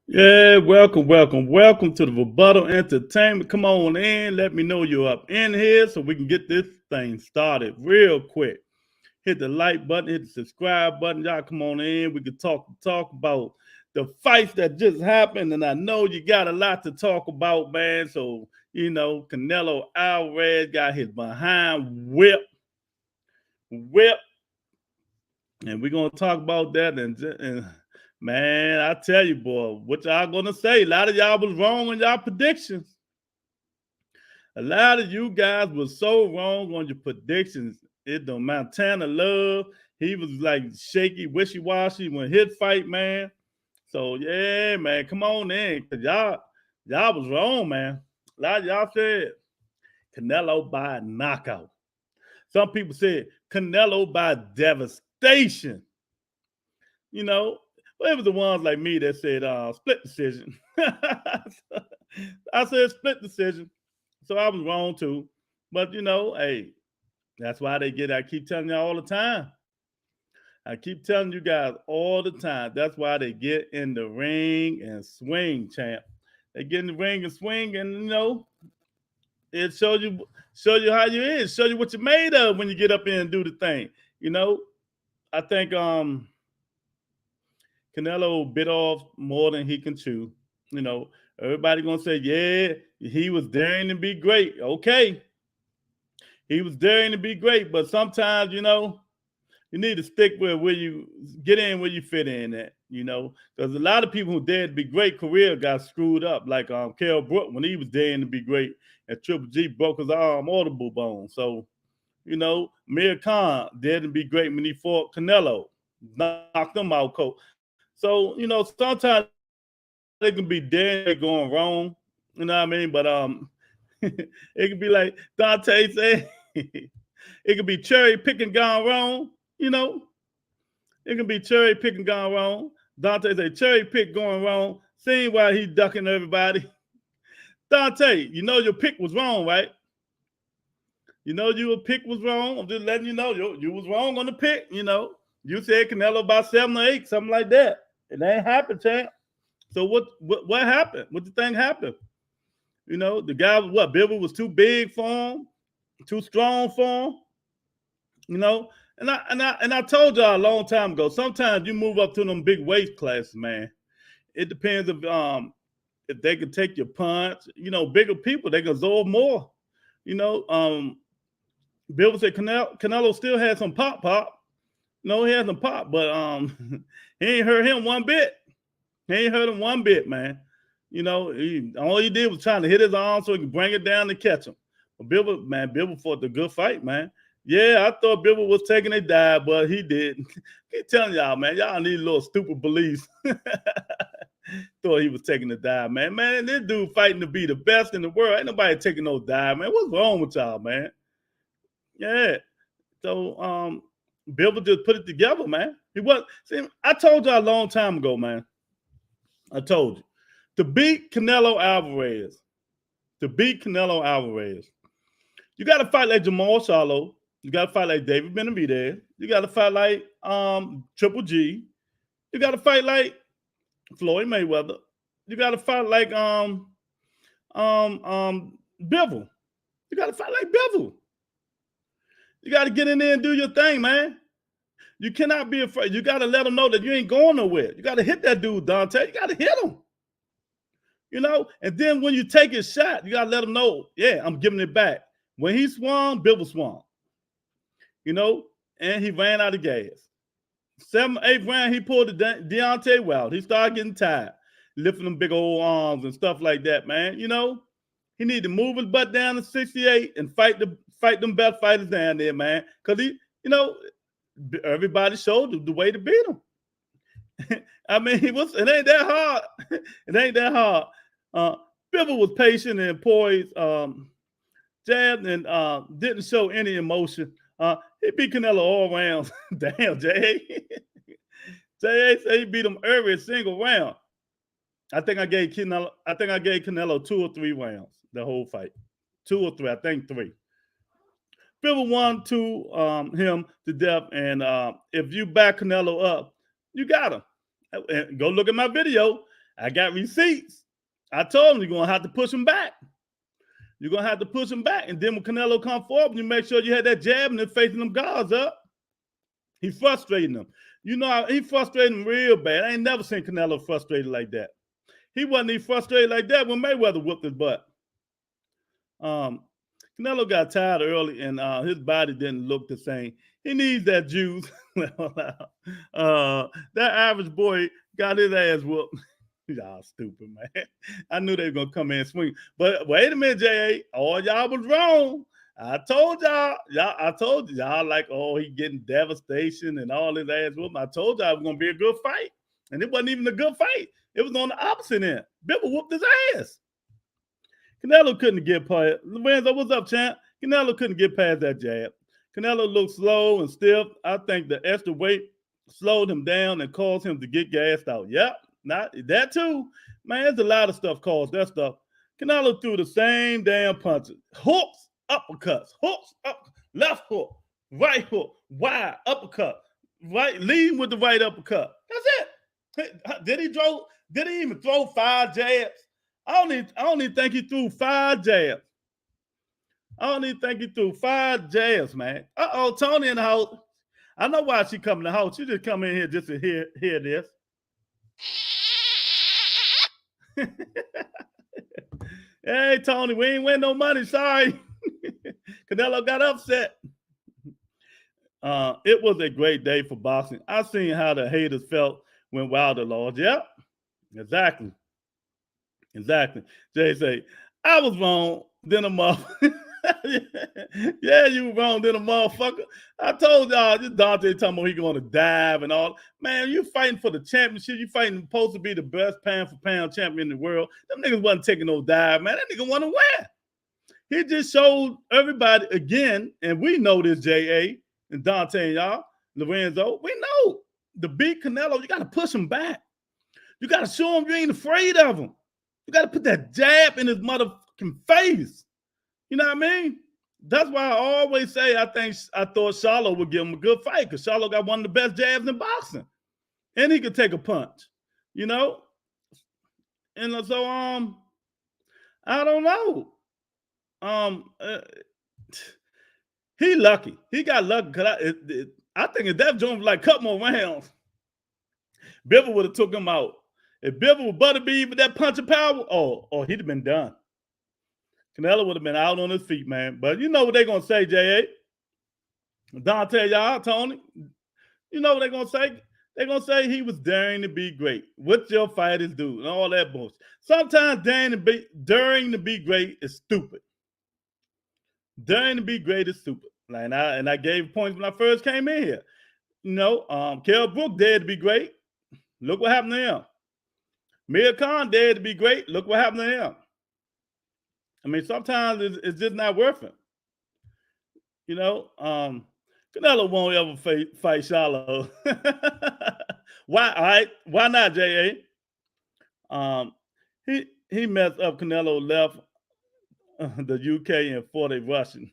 Yeah, welcome to the Rebuttal Entertainment. Come on in, let me know you're up in here so we can get this thing started real quick. Hit the like button, hit the subscribe button. Y'all come on in. We can talk about the fights that just happened, and I know you got a lot to talk about, man. So Canelo Alvarez got his behind whip, and we're gonna talk about that. And man, I tell you, boy, what y'all gonna say? A lot of y'all was wrong on y'all predictions. A lot of you guys was so wrong on your predictions. It the Montana Love, he was like shaky, wishy-washy when his fight, man. So yeah, man, come on in, cause y'all was wrong, man. A lot of y'all said Canelo by knockout. Some people said Canelo by devastation. You know, well, it was the ones like me that said split decision. I said split decision. So I was wrong too. But hey, that's why they get. I keep telling y'all all the time. I keep telling you guys all the time. That's why they get in the ring and swing, champ. They get in the ring and swing, and it show you how you is, show you what you're made of when you get up in and do the thing. You know, I think Canelo bit off more than he can chew. You know, everybody gonna say, yeah, he was daring to be great. Okay, he was daring to be great, but sometimes, you need to stick with where you get in where you fit in at. Because a lot of people who dared to be great career got screwed up, like Kell Brook when he was daring to be great, and Triple G broke his arm audible bone. So Mir Khan dared to be great when he fought Canelo, knocked him out cold. So sometimes they can be dead going wrong. You know what I mean? But it could be like Dante said, it could be cherry picking gone wrong. You know, it can be cherry picking gone wrong. Dante said cherry pick going wrong. Seeing why he ducking everybody. Dante, your pick was wrong, right? Your pick was wrong. I'm just letting you know you was wrong on the pick. You said Canelo about 7 or 8, something like that. It ain't happened, champ. So what happened? What the thing happened? The guy was what? Bivol was too big for him, too strong for him. And I told y'all a long time ago. Sometimes you move up to them big weight classes, man. It depends if they can take your punch. Bigger people they can absorb more. You know, Bivol said Canelo still had some pop. No, he had some pop, but he ain't hurt him one bit. He ain't hurt him one bit, man. All he did was trying to hit his arm so he could bring it down and catch him. But Bivol fought the good fight, man. Yeah, I thought Bivol was taking a dive, but he didn't. Keep telling y'all, man, y'all need a little stupid beliefs. Thought he was taking a dive, man. Man, this dude fighting to be the best in the world. Ain't nobody taking no dive, man. What's wrong with y'all, man? Yeah. So Bivol just put it together, man. He was. See, I told y'all a long time ago, man. I told you. To beat Canelo Alvarez, you got to fight like Jamal Charlo. You got to fight like David Benavidez. You got to fight like Triple G. You got to fight like Floyd Mayweather. You got to fight like Bivol. You got to fight like Bivol. You got to get in there and do your thing, man. You cannot be afraid. You got to let them know that you ain't going nowhere. You got to hit that dude, Dante. You got to hit him. And then when you take his shot, you got to let him know, yeah, I'm giving it back. When he swung, Bivol swung. And he ran out of gas. 7th, 8th round, he pulled the Deontay out. He started getting tired, lifting them big old arms and stuff like that, man. He need to move his butt down to 68 and fight them best fighters down there, man. Because everybody showed the way to beat him. I mean, it ain't that hard. It ain't that hard. Bivol was patient and poised, jabbed, and didn't show any emotion. He beat Canelo all rounds. Damn, J.A. J.A. said he beat him every single round. I think I gave Canelo 2 or 3 rounds, the whole fight. 2 or 3, I think 3. Bivol won him to death, and if you back Canelo up, you got him. And go look at my video. I got receipts. I told him you're going to have to push him back. You're going to have to push him back. And then when Canelo come forward, you make sure you had that jab and then facing them guards up. He frustrating them. You know, he frustrated them real bad. I ain't never seen Canelo frustrated like that. He wasn't even frustrated like that when Mayweather whooped his butt. Canelo got tired early, and his body didn't look the same. He needs that juice. That average boy got his ass whooped. Y'all stupid, man. I knew they were going to come in and swing. But wait a minute, J.A. All y'all was wrong. I told y'all like, oh, he getting devastation and all his ass whooping. I told y'all it was going to be a good fight. And it wasn't even a good fight. It was on the opposite end. Bivol whooped his ass. Canelo couldn't get past. Lorenzo, what's up, champ? Canelo couldn't get past that jab. Canelo looked slow and stiff. I think the extra weight slowed him down and caused him to get gassed out. Yep, not that too. Man, there's a lot of stuff caused that stuff. Canelo threw the same damn punches. Hooks, uppercuts, hooks, up, left hook, right hook, wide, uppercut, right, leading with the right uppercut. That's it. Did he even throw 5 jabs? I don't even think he threw 5 jabs. I don't even think he threw 5 jabs, man. Uh-oh, Tony in the house. I know why she come in the house. She just come in here just to hear this. Hey, Tony, we ain't win no money. Sorry. Canelo got upset. It was a great day for boxing. I seen how the haters felt when Wilder lost. Yep, exactly. Jay say, I was wrong, then a motherfucker. Yeah, you were wrong, then a motherfucker. I told y'all, this Dante talking about he going to dive and all. Man, you fighting for the championship. You fighting supposed to be the best pound-for-pound champion in the world. Them niggas wasn't taking no dive, man. That nigga want to win. He just showed everybody again, and we know this, J.A. and Dante and y'all, Lorenzo. We know to beat Canelo, you got to push him back. You got to show him you ain't afraid of him. You got to put that jab in his motherfucking face. You know what I mean? That's why I always say I thought Charlo would give him a good fight because Charlo got one of the best jabs in boxing. And he could take a punch, you know? And so, I don't know. He lucky. He got lucky because I think if that joint was like cut more rounds, Bivol would have took him out. If Bivol was Butterbean with that punch of power, oh, he'd have been done. Canelo would have been out on his feet, man. But you know what they're going to say, J.A. Dante, y'all, Tony. You know what they're going to say? They're going to say he was daring to be great. What your fighters do and all that bullshit. Sometimes daring to be great is stupid. Daring to be great is stupid. And I gave points when I first came in here. You know, Kell Brook dared to be great. Look what happened to him. Mir Khan dared to be great. Look what happened to him. I mean, sometimes it's just not worth it. You know, Canelo won't ever fight Charlo. Why? All right, why not, J.A.? He messed up. Canelo left the UK and fought a Russian.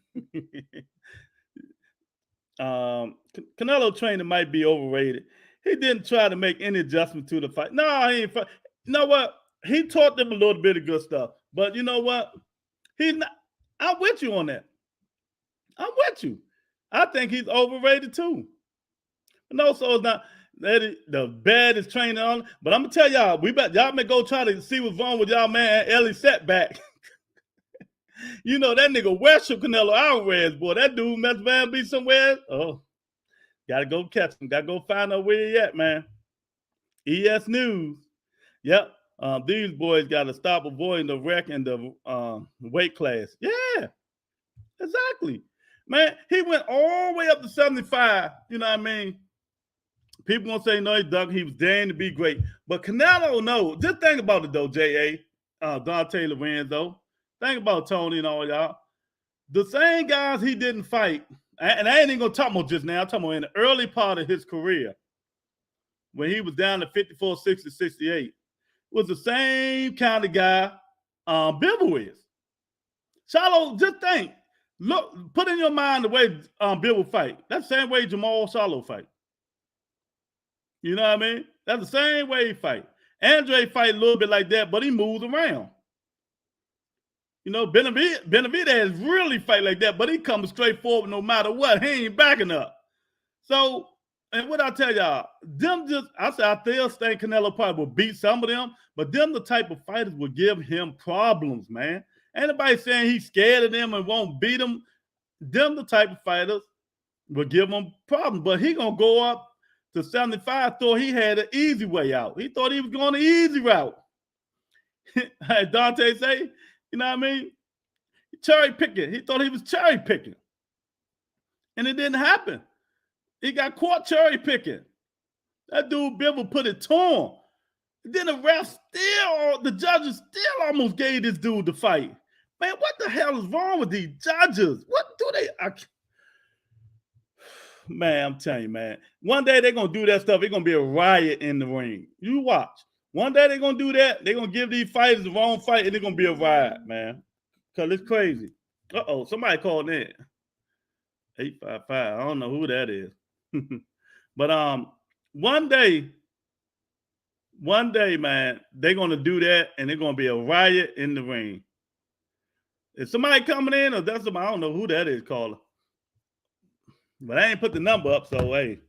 Canelo training might be overrated. He didn't try to make any adjustment to the fight. No, he ain't. You know what? He taught them a little bit of good stuff. But you know what? He's not. I'm with you on that. I'm with you. I think he's overrated too. No, so it's not the baddest trainer on. But I'm gonna tell y'all, y'all may go try to see what's wrong with y'all man Ellie Setback. You know that nigga Western Canelo Alvarez, boy. That dude must be somewhere. Oh, gotta go catch him. Gotta go find out where he at, man. ES News. Yep. These boys got to stop avoiding the wreck in the weight class. Yeah, exactly. Man, he went all the way up to 75. You know what I mean? People gonna say, no, he was daring to be great. But Canelo, no. Just think about it, though, J.A., Dante Lorenzo. Think about Tony and all y'all. The same guys he didn't fight, and I ain't even going to talk about just now. I'm talking about in the early part of his career when he was down to 54, 60, 68. Was the same kind of guy Bivol is. Charlo, just think. Look, put in your mind the way Bivol fight. That's the same way Jamal Charlo fight. You know what I mean? That's the same way he fight. Andre fight a little bit like that, but he moves around. You know, Benavidez really fight like that, but he comes straight forward no matter what. He ain't backing up. So, and what I tell y'all, I still think Canelo probably will beat some of them, but them the type of fighters will give him problems, man. Anybody saying he's scared of them and won't beat them, them the type of fighters will give him problems. But he gonna go up to 75, thought he had an easy way out. He thought he was going the easy route. Dante say, you know what I mean? Cherry picking. He thought he was cherry picking. And it didn't happen. He got caught cherry picking. That dude Bivol put it to him. Then the judges still almost gave this dude the fight. Man, what the hell is wrong with these judges? What do they? Man, I'm telling you, man. One day they're going to do that stuff. It's going to be a riot in the ring. You watch. One day they're going to do that. They're going to give these fighters the wrong fight, and it's going to be a riot, man. Because it's crazy. Uh-oh, somebody called in. 855. I don't know who that is. But one day, man, they're going to do that, and it's going to be a riot in the ring. Is somebody coming in, or that's somebody? I don't know who that is calling. But I ain't put the number up, so hey.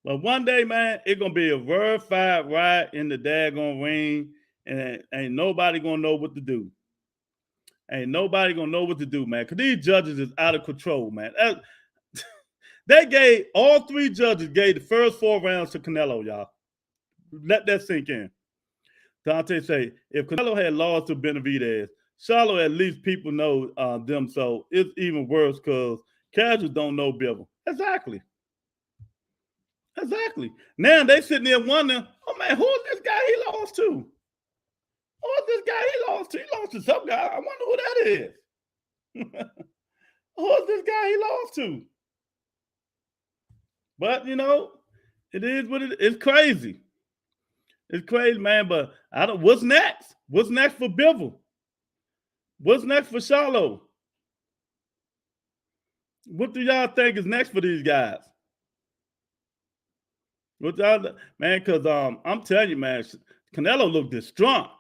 But one day, man, it's going to be a verified riot in the daggone ring, and ain't nobody going to know what to do. Ain't nobody going to know what to do, man, because these judges is out of control, man. All three judges gave the first 4 rounds to Canelo, y'all. Let that sink in. Dante say, if Canelo had lost to Benavidez, Charlo, at least people know them, so it's even worse because casuals don't know Bivol. Exactly. Now they sitting there wondering, oh man, who's this guy he lost to? Who's this guy he lost to? He lost to some guy. I wonder who that is. Who's this guy he lost to? But you know, it is what it is. It's crazy. It's crazy, man. But what's next? What's next for Bivol? What's next for Charlo? What do y'all think is next for these guys? What y'all, man? Because I'm telling you, man, Canelo looked distraught.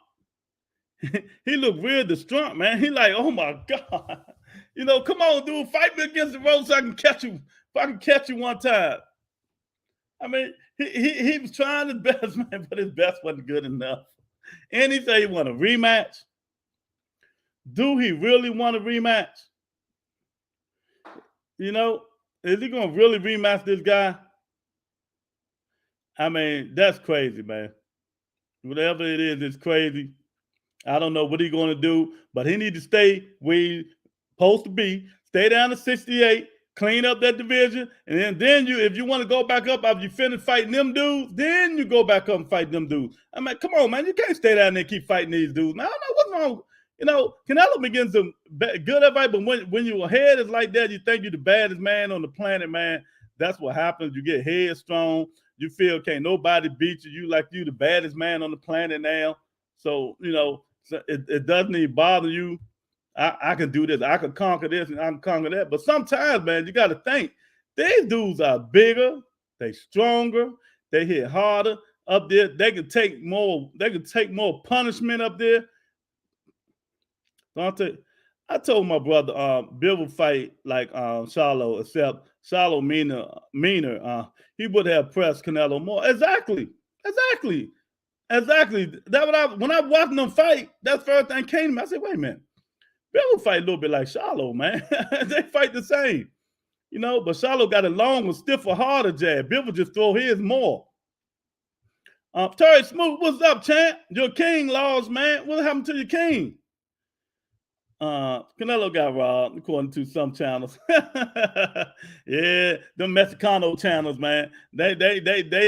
He looked real distraught, man. He like, oh my God, you know, come on, dude, fight me against the rope so I can catch you. If I can catch you one time. I mean, he was trying his best, man, but his best wasn't good enough. And he said he want a rematch. Do he really want a rematch? You know, is he going to really rematch this guy? I mean, that's crazy, man. Whatever it is, it's crazy. I don't know what he's going to do, but he needs to stay where he's supposed to be. Stay down to 68, clean up that division, and then if you want to go back up after you finish fighting them dudes, then you go back up and fight them dudes. I mean, come on, man. You can't stay down there and keep fighting these dudes. Man, I don't know what's wrong. You know, Canelo begins to good advice, but when your head is like that, you think you're the baddest man on the planet, man. That's what happens. You get headstrong. You feel, can't nobody beat you. You like you the baddest man on the planet now. So, you know, it doesn't even bother you. I can do this. I can conquer this and I can conquer that. But sometimes, man, you got to think, these dudes are bigger. They stronger. They hit harder up there. They can take more punishment up there. I told my brother, Bivol fight like Charlo, except Charlo meaner. He would have pressed Canelo more. Exactly. That when I watched them fight, that's the first thing came to me. I said, wait a minute. Bivol fight a little bit like Charlo, man. They fight the same. You know, but Charlo got a longer, stiffer, harder jab. Bivol just throw his more. Terry Smoot, what's up, champ? Your king lost, man. What happened to your king? Canelo got robbed, according to some channels. Yeah, them Mexicano channels, man. They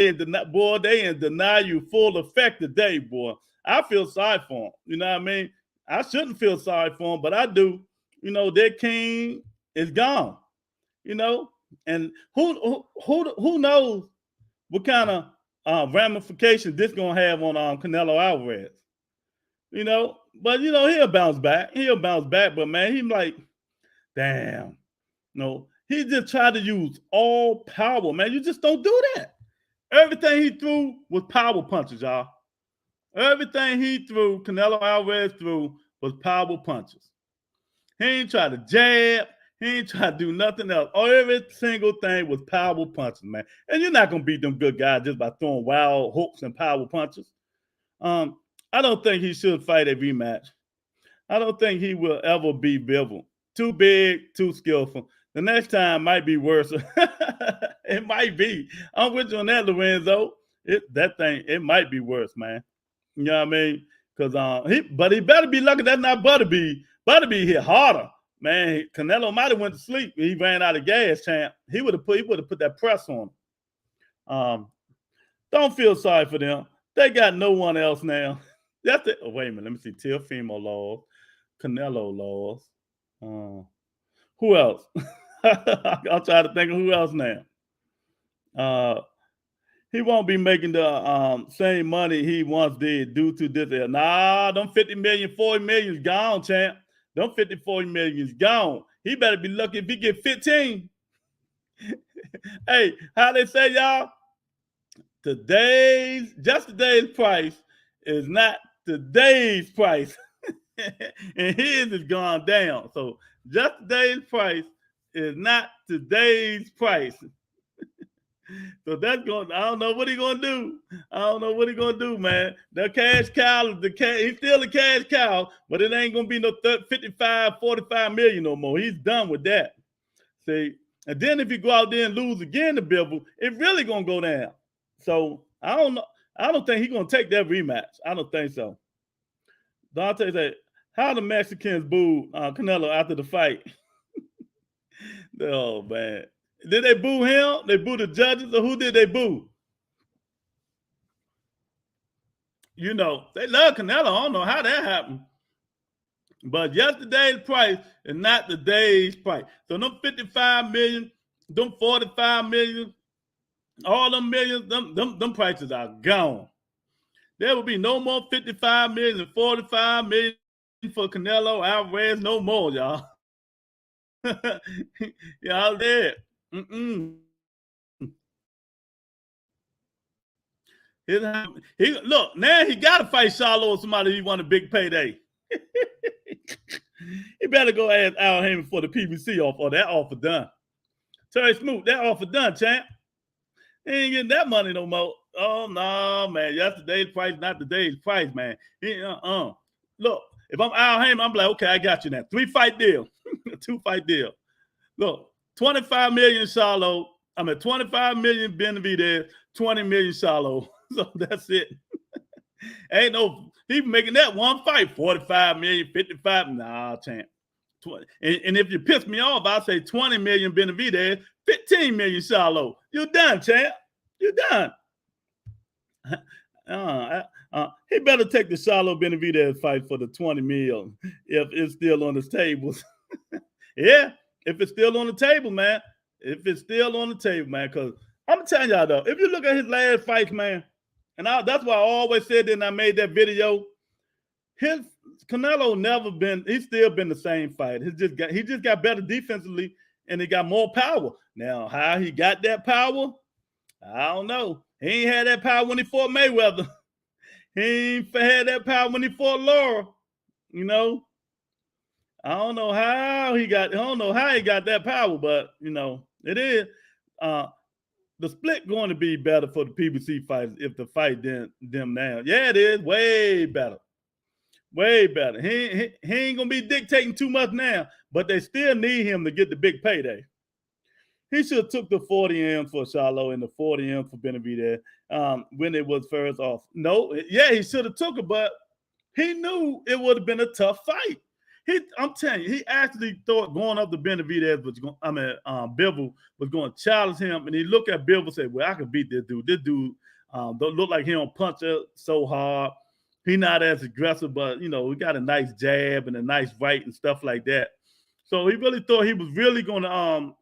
in denial full effect today, boy. I feel sorry for them. You know what I mean? I shouldn't feel sorry for them, but I do. You know, their king is gone. You know, and who knows what kind of ramifications this gonna have on Canelo Alvarez. You know, but you know, he'll bounce back. But man, he's like, damn. No, he just tried to use all power, man. You just don't do that. Everything he threw was power punches, y'all. Everything he threw, Canelo Alvarez threw, was power punches. He ain't try to jab. He ain't try to do nothing else. Every single thing was power punches, man. And you're not gonna beat them good guys just by throwing wild hooks and power punches. I don't think he should fight a rematch. I don't think he will ever be Bivol. Too big, too skillful. The next time might be worse. It might be. I'm with you on that, Lorenzo. It might be worse, man. You know what I mean? Because he better be lucky that's not Butterbean. Butterbean hit harder, man. Canelo might have went to sleep. He ran out of gas, champ. He would have put that press on him. Don't feel sorry for them. They got no one else now. That's it. Oh, wait a minute. Let me see. Teofimo laws, Canelo laws. Who else? I'll try to think of who else now. He won't be making the same money he once did due to this. Nah, them 50 million, 40 million is gone, champ. Them 50, 40 million is gone. He better be lucky if he get 15. Hey, how they say, y'all? Yesterday's price is not today's price. And his is gone down. So yesterday's price is not today's price. So that's going. I don't know what he's gonna do. I don't know what he's gonna do, man. The cash cow is he's still a cash cow, but it ain't gonna be no 55, 45 million no more. He's done with that. See, and then if you go out there and lose again to Bivol, it really gonna go down. So I don't know. I don't think he's gonna take that rematch. I don't think so. Dante said, "How the Mexicans booed Canelo after the fight?" Oh man. Did they boo him? They boo the judges, or who did they boo? You know, they love Canelo. I don't know how that happened. But yesterday's price is not today's price. So them 55 million, them 45 million, all them millions, them prices are gone. There will be no more 55 million, 45 million for Canelo Alvarez, no more, y'all. Y'all dead. Look, now he got to fight Charlo or somebody he want a big payday. He better go ask Al Heyman for the PBC offer, or that offer done. Terry Smoot, that offer done, champ. He ain't getting that money no more. Oh, no, man. Yesterday's price, not today's price, man. Look, if I'm Al Heyman, I'm like, okay, I got you now. 3-fight deal. 2-fight deal. Look, 25 million Charlo. 25 million Benavidez, 20 million Charlo. So that's it. Ain't no, he making that one fight, 45 million, 55. Nah, champ. And if you piss me off, I'll say 20 million Benavidez, 15 million Charlo. You're done, champ. You're done. He better take the Charlo Benavidez fight for the 20 million if it's still on the table. Yeah, if it's still on the table, man. If it's still on the table, man. Because I'm telling y'all, though, if you look at his last fights, man, and that's why I always said that, and I made that video, his Canelo never been, he's still been the same fight. He just got better defensively, and he got more power. Now, how he got that power, I don't know. He ain't had that power when he fought Mayweather. He ain't had that power when he fought Laura. You know, I don't know how he got that power, but you know, it is. The split going to be better for the PBC fighters if the fight them now. Yeah, it is way better. Way better. He ain't gonna be dictating too much now, but they still need him to get the big payday. He should have took the 40M for Charlo and the 40M for Benavidez when it was first off. No, yeah, he should have took it, but he knew it would have been a tough fight. I'm telling you, he actually thought going up to Benavidez Bivol was going to challenge him, and he looked at Bivol and said, "Well, I can beat this dude. This dude don't look like he don't punch it so hard. He not as aggressive, but you know, he got a nice jab and a nice right and stuff like that." So he really thought he was really going to,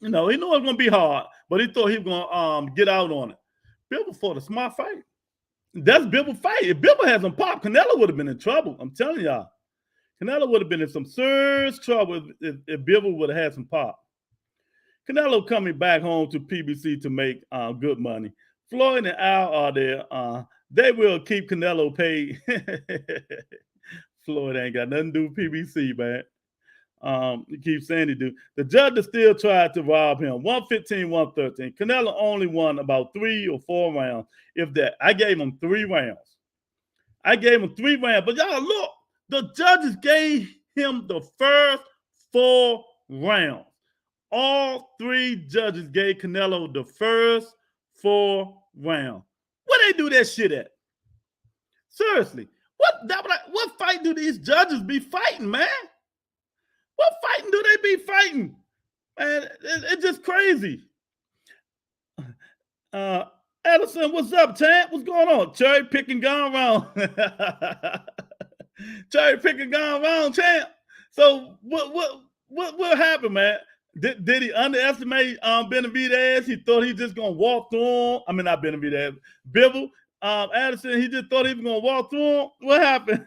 you know, he knew it was going to be hard, but he thought he was going to get out on it. Bivol fought a smart fight. That's Bivol fight. If Bivol had some pop, Canelo would have been in trouble. I'm telling y'all. Canelo would have been in some serious trouble if Bivol would have had some pop. Canelo coming back home to PBC to make good money. Floyd and Al are there. They will keep Canelo paid. Floyd ain't got nothing to do with PBC, man. You keep saying he do. The judges still tried to rob him. 115, 113. Canelo only won about 3 or 4 rounds. If that, I gave him 3 rounds. I gave him 3 rounds. But y'all look, the judges gave him the first 4 rounds. All 3 judges gave Canelo the first 4 rounds. Where they do that shit at? Seriously, what fight do these judges be fighting, man? What fighting do they be fighting? Man, it's just crazy. Edison, what's up, champ? What's going on? Cherry picking gone wrong. Cherry picking gone wrong, champ. So what happened, man? Did he underestimate Benavidez? He thought he just gonna walk through him. I mean, not Benavidez, Bivol. Addison, he just thought he was gonna walk through him. What happened?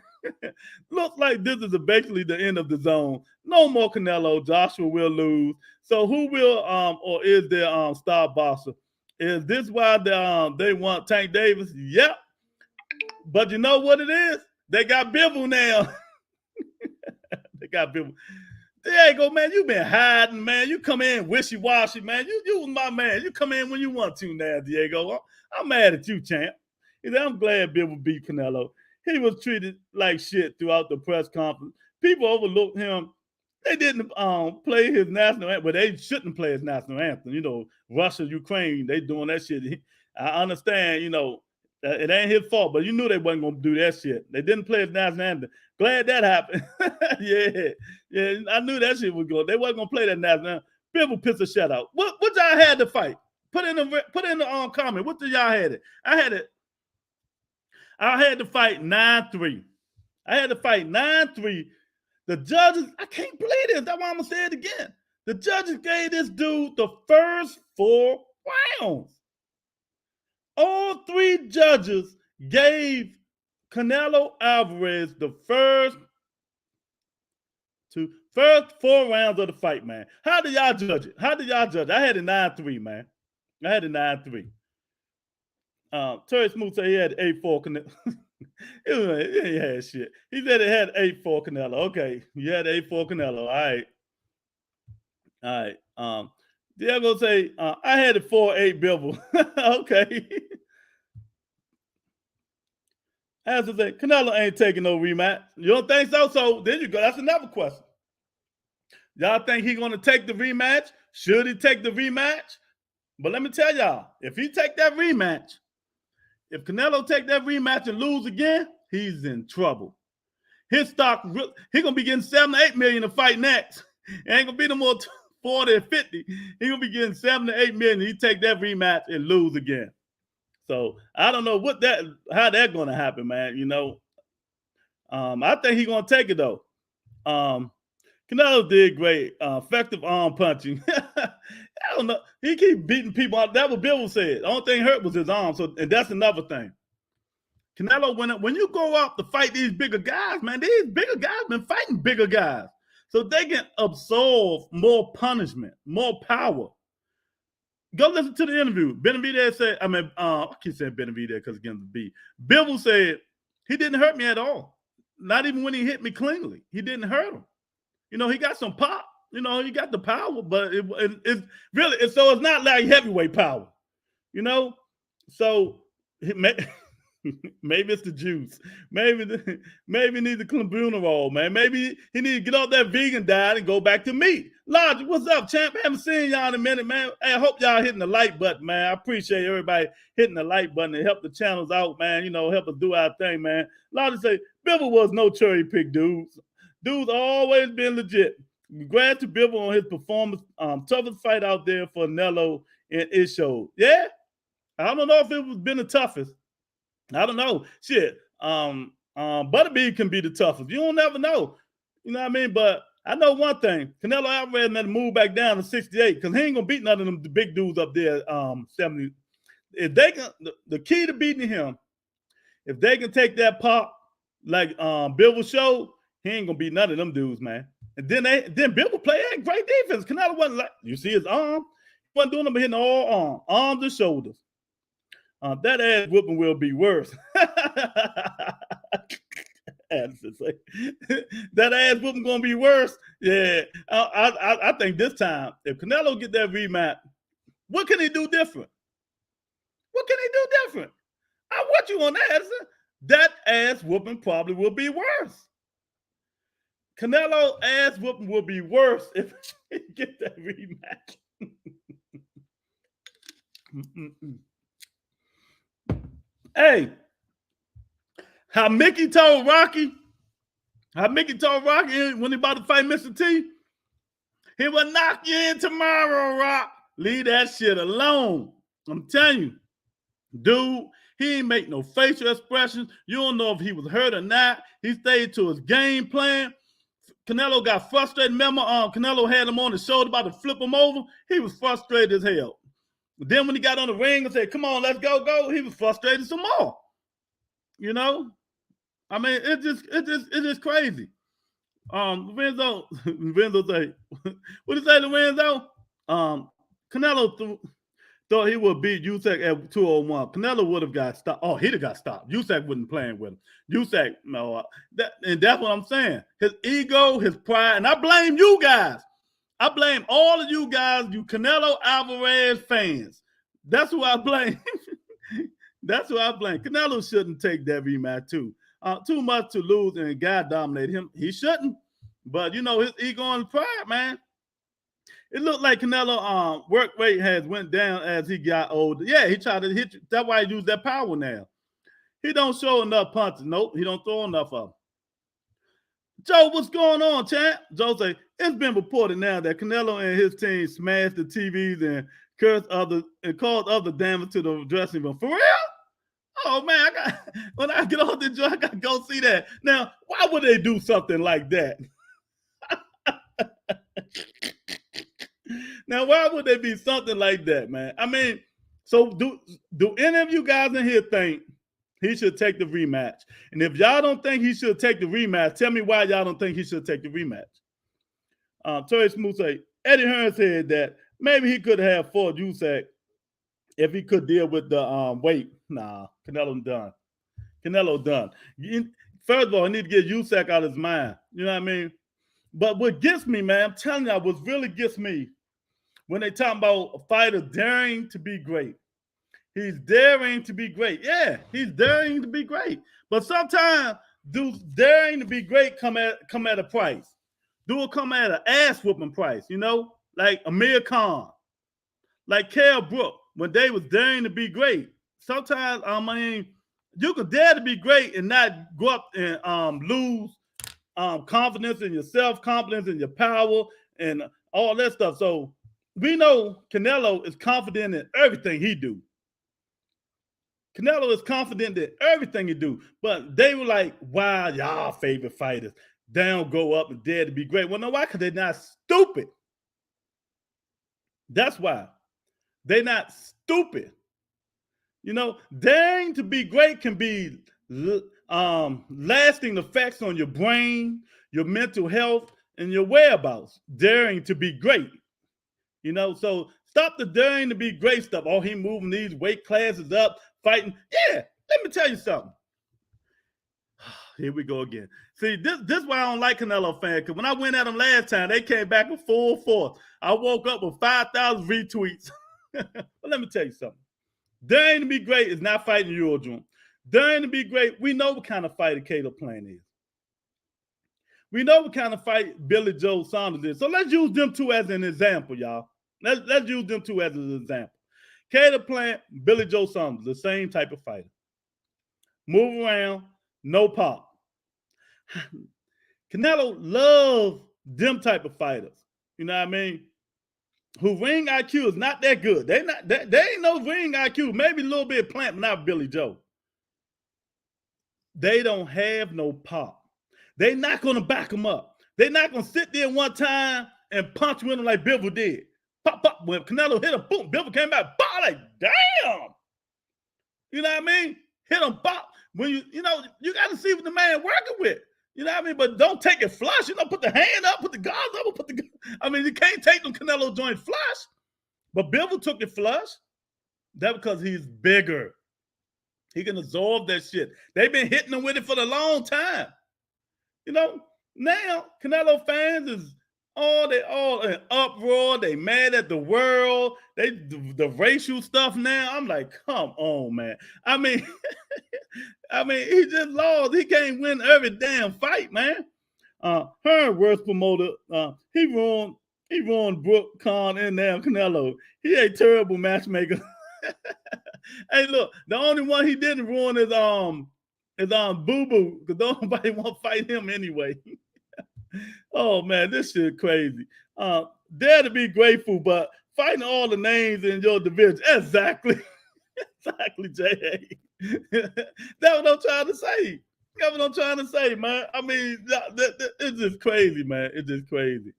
Looks like this is basically the end of the zone. No more Canelo. Joshua will lose. So who will or is their star boxer? Is this why they want Tank Davis? Yep. But you know what it is? They got Bivol now. They got Bivol. Diego, man, you been hiding, man. You come in wishy-washy, man. You was my man. You come in when you want to now, Diego. I'm mad at you, champ. He said, I'm glad Bivol beat Canelo. He was treated like shit throughout the press conference. People overlooked him. They didn't play his national anthem, but they shouldn't play his national anthem. You know, Russia, Ukraine, they doing that shit. I understand, you know, it ain't his fault, but you knew they wasn't going to do that shit. They didn't play his national anthem. Glad that happened. yeah, I knew that shit was going. They wasn't going to play that national anthem. Bivol pissed the shit out. What y'all had to fight? Put in the comment. What did y'all had it? I had to fight 9-3. I had to fight 9-3. The judges, I can't believe this. That's why I'm going to say it again. The judges gave this dude the first 4 rounds. All 3 judges gave Canelo Alvarez the first 4 rounds of the fight, man. How do y'all judge it? I had it 9-3, man. I had it 9-3. Terry Smooth said he had 8-4 Canelo. He ain't had shit. He said it had 8-4 Canelo. Okay, you had 8-4 Canelo. All right. Diego say I had it 4-8 Bivol. Okay. As I say, Canelo ain't taking no rematch. You don't think so? So there you go. That's another question. Y'all think he gonna take the rematch? Should he take the rematch? But let me tell y'all, if he take that rematch, if Canelo take that rematch and lose again, he's in trouble. His stock, he gonna be getting 7 to 8 million to fight next. It ain't gonna be no more 40 or 50. He gonna be getting 7 to 8 million. He take that rematch and lose again. So I don't know how that gonna happen, man. You know, I think he gonna take it though. Canelo did great. Effective arm punching. I don't know. He keep beating people out. That's what Bivol said. The only thing hurt was his arm. So, and that's another thing. Canelo, when you go out to fight these bigger guys, man, these bigger guys been fighting bigger guys. So they can absorb more punishment, more power. Go listen to the interview. Benavidez said, I keep saying Benavidez because again the B. Bivol said, he didn't hurt me at all. Not even when he hit me cleanly. He didn't hurt him. You know, he got some pop. You know, he got the power, but it's really, so it's not like heavyweight power, you know? So maybe it's the juice. Maybe he needs a clenbuterol, man. Maybe he needs to get off that vegan diet and go back to meat. Logic, what's up, champ? Haven't seen y'all in a minute, man. Hey, I hope y'all hitting the like button, man. I appreciate everybody hitting the like button to help the channels out, man. You know, help us do our thing, man. Logic say, Bivol was no cherry pick dudes. Dude's always been legit. Congrats to Bivol on his performance. Toughest fight out there for Canelo, and it showed. Yeah, I don't know if it was been the toughest. I don't know. Shit, Butterbean can be the toughest. You don't never know. You know what I mean? But I know one thing. Canelo Alvarez had to move back down to 68 because he ain't gonna beat none of them the big dudes up there. 70. If they can, the key to beating him, if they can take that pop like Bivol showed, he ain't gonna beat none of them dudes, man. And then Bivol played great defense. Canelo wasn't like, you see his arm? He wasn't doing them, but hitting all arms and shoulders. That ass whooping will be worse. That ass whooping gonna be worse. Yeah, I think this time, if Canelo get that rematch, what can he do different? What can he do different? I want you on that answer. That ass whooping probably will be worse. Canelo ass whooping will be worse if he get that rematch. Hey, how Mickey told Rocky when he about to fight Mr. T, he will knock you in tomorrow, Rock. Leave that shit alone. I'm telling you, dude, he ain't make no facial expressions. You don't know if he was hurt or not. He stayed to his game plan. Canelo got frustrated. Remember, Canelo had him on his shoulder about to flip him over. He was frustrated as hell. Then when he got on the ring and said, "Come on, let's go," he was frustrated some more. You know, I mean, it's just crazy. Lorenzo say, what did he say, Lorenzo? Canelo thought he would beat Usyk at 201. Canelo would have got stopped. Oh, he'd have got stopped. Usyk wasn't playing with him. Usyk, no, and that's what I'm saying. His ego, his pride, and I blame you guys. I blame all of you guys, you Canelo Alvarez fans. That's who I blame. That's who I blame. Canelo shouldn't take that rematch too. Too much to lose and God dominate him. He shouldn't. But you know, his ego and pride, man. It looked like Canelo work rate has went down as he got older. Yeah, he tried to hit you. That's why he used that power now. He don't show enough punches. Nope, he don't throw enough of them. Joe, what's going on, champ? Joe say, it's been reported now that Canelo and his team smashed the TVs and cursed others and caused other damage to the dressing room. For real? Oh man, when I get off the joint, I gotta go see that. Now, why would they do something like that? Now, why would there be something like that, man? I mean, so do any of you guys in here think he should take the rematch? And if y'all don't think he should take the rematch, tell me why y'all don't think he should take the rematch. Torrey Smooth say, Eddie Hearn said that maybe he could have fought Usyk if he could deal with the weight. Nah, Canelo done. Canelo done. First of all, he need to get Usyk out of his mind. You know what I mean? But what gets me, man, I'm telling y'all, what really gets me when they talk about a fighter daring to be great. He's daring to be great. Yeah, he's daring to be great. But sometimes daring to be great come at a price. Do it come at an ass whooping price, you know? Like Amir Khan, like Kell Brook, when they was daring to be great. Sometimes, I mean, you can dare to be great and not go up and lose confidence in yourself, confidence in your power, and all that stuff. So we know Canelo is confident in everything he do. Canelo is confident in everything he do. But they were like, wow, y'all favorite fighters. They don't go up and dare to be great. Well, no, why? Because they're not stupid. That's why. They're not stupid. You know, daring to be great can be lasting effects on your brain, your mental health, and your whereabouts. Daring to be great. You know, so stop the daring to be great stuff. Oh, he moving these weight classes up, fighting. Yeah, let me tell you something. Here we go again. See, this is why I don't like Canelo fans, because when I went at them last time, they came back in full force. I woke up with 5,000 retweets. But let me tell you something. Daring to be great is not fighting Eurodrum. Daring to be great, we know what kind of fighter Caleb Plant is. We know what kind of fight Billy Joe Saunders is. So let's use them two as an example, y'all. Let's use them two as an example. Caleb Plant, Billy Joe Saunders, the same type of fighter. Move around, no pop. Canelo loves them type of fighters. You know what I mean? Who ring IQ is not that good. They ain't no ring IQ. Maybe a little bit of Plant, but not Billy Joe. They don't have no pop. They're not going to back them up. They're not going to sit there one time and punch with them like Bivol did. Pop, pop. When Canelo hit him, boom, Bivol came back, pop, like, damn. You know what I mean? Hit him, pop. When you know, you got to see what the man working with. You know what I mean? But don't take it flush. You know, put the hand up, put the guards up, I mean, you can't take them Canelo joint flush. But Bivol took it flush. That's because he's bigger. He can absorb that shit. They've been hitting him with it for a long time. You know, now Canelo fans is all in uproar. They mad at the world. The racial stuff now. I'm like, come on, man. I mean, he just lost. He can't win every damn fight, man. Her worst promoter. He ruined Brooke, Khan, and now Canelo. He a terrible matchmaker. Hey, look, the only one he didn't ruin is Boo Boo, because nobody want to fight him anyway. Oh man, this shit crazy. Dare to be grateful, but fighting all the names in your division. Exactly. Exactly, J.A. That's what I'm trying to say. That's what I'm trying to say, man. I mean, it's just crazy, man. It's just crazy.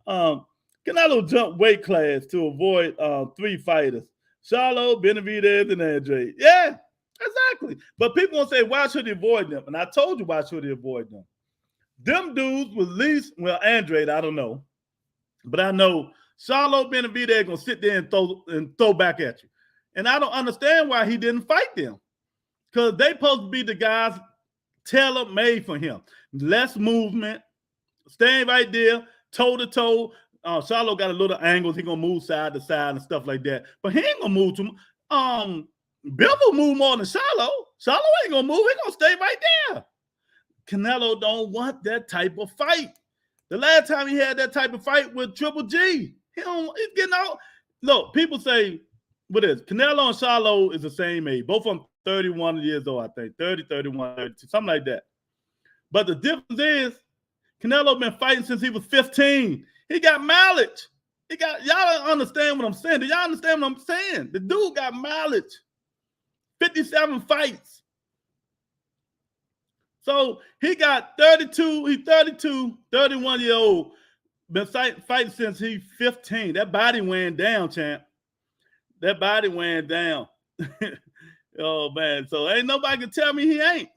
Canelo jumped weight class to avoid 3 fighters. Charlo, Benavidez, and Andrade. Yeah, exactly. But people gonna say, why should he avoid them? And I told you why should he avoid them. Them dudes was least, well, Andrade, I don't know. But I know Charlo, Benavidez gonna sit there and throw back at you. And I don't understand why he didn't fight them. Because they supposed to be the guys tailor-made for him. Less movement, staying right there, toe-to-toe. Charlo got a little angles. He gonna move side to side and stuff like that. But he ain't gonna move too much. Bivol move more than Charlo. Charlo ain't gonna move. He gonna stay right there. Canelo don't want that type of fight. The last time he had that type of fight with Triple G, he's getting out. Look, people say, what is Canelo and Charlo is the same age. Both of them 31 years old, I think. 30, 31, 32, something like that. But the difference is, Canelo been fighting since he was 15. He got mileage. Y'all don't understand what I'm saying. Do y'all understand what I'm saying? The dude got mileage. 57 fights. So he got 32, he's 32, 31 year old. Been fighting since he's 15. That body went down, champ. That body went down. Oh, man. So ain't nobody can tell me he ain't.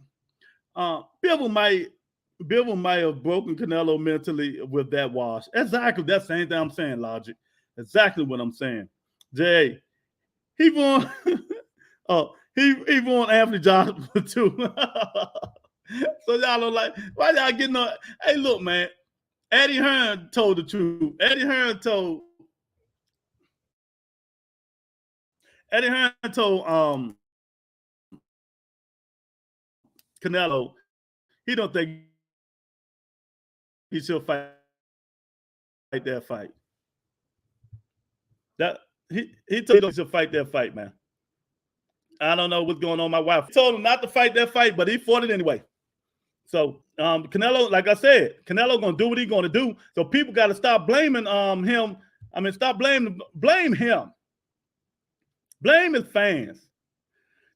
Bivol might have broken Canelo mentally with that wash. Exactly. That's the same thing I'm saying, Logic. Exactly what I'm saying. Jay, he won. He won Anthony Johnson too. So y'all don't like, why y'all getting on? Hey, look, man. Eddie Hearn told the truth. Eddie Hearn told Canelo he don't think he should fight that fight. That he told him he should fight that fight, man. I don't know what's going on. My wife told him not to fight that fight, but he fought it anyway. So Canelo, like I said, Canelo gonna do what he's gonna do. So people got to stop blaming him. I mean, stop blame him. Blame his fans.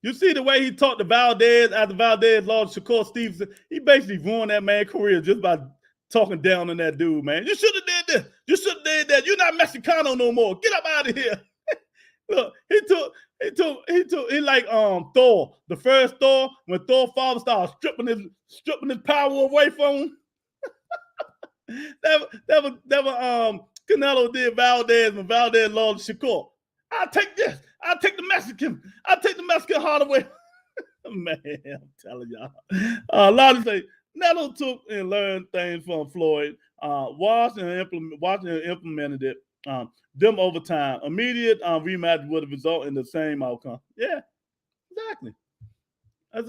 You see the way he talked to Valdez after Valdez lost Shakur Stevenson. He basically ruined that man's career just by talking down on that dude, man. You should have did this. You should have did that. You're not Mexicano no more. Get up out of here. Look, he like Thor, the first Thor, when Thor father started stripping his power away from him. that was Canelo did Valdez when Valdez lost Shakur. I'll take this. I'll take the Mexican heart away. Man, I'm telling y'all. A lot of say Canelo took and learned things from Floyd. Watched and implemented it. Them over time. Immediate rematch would have resulted in the same outcome. Yeah, exactly. There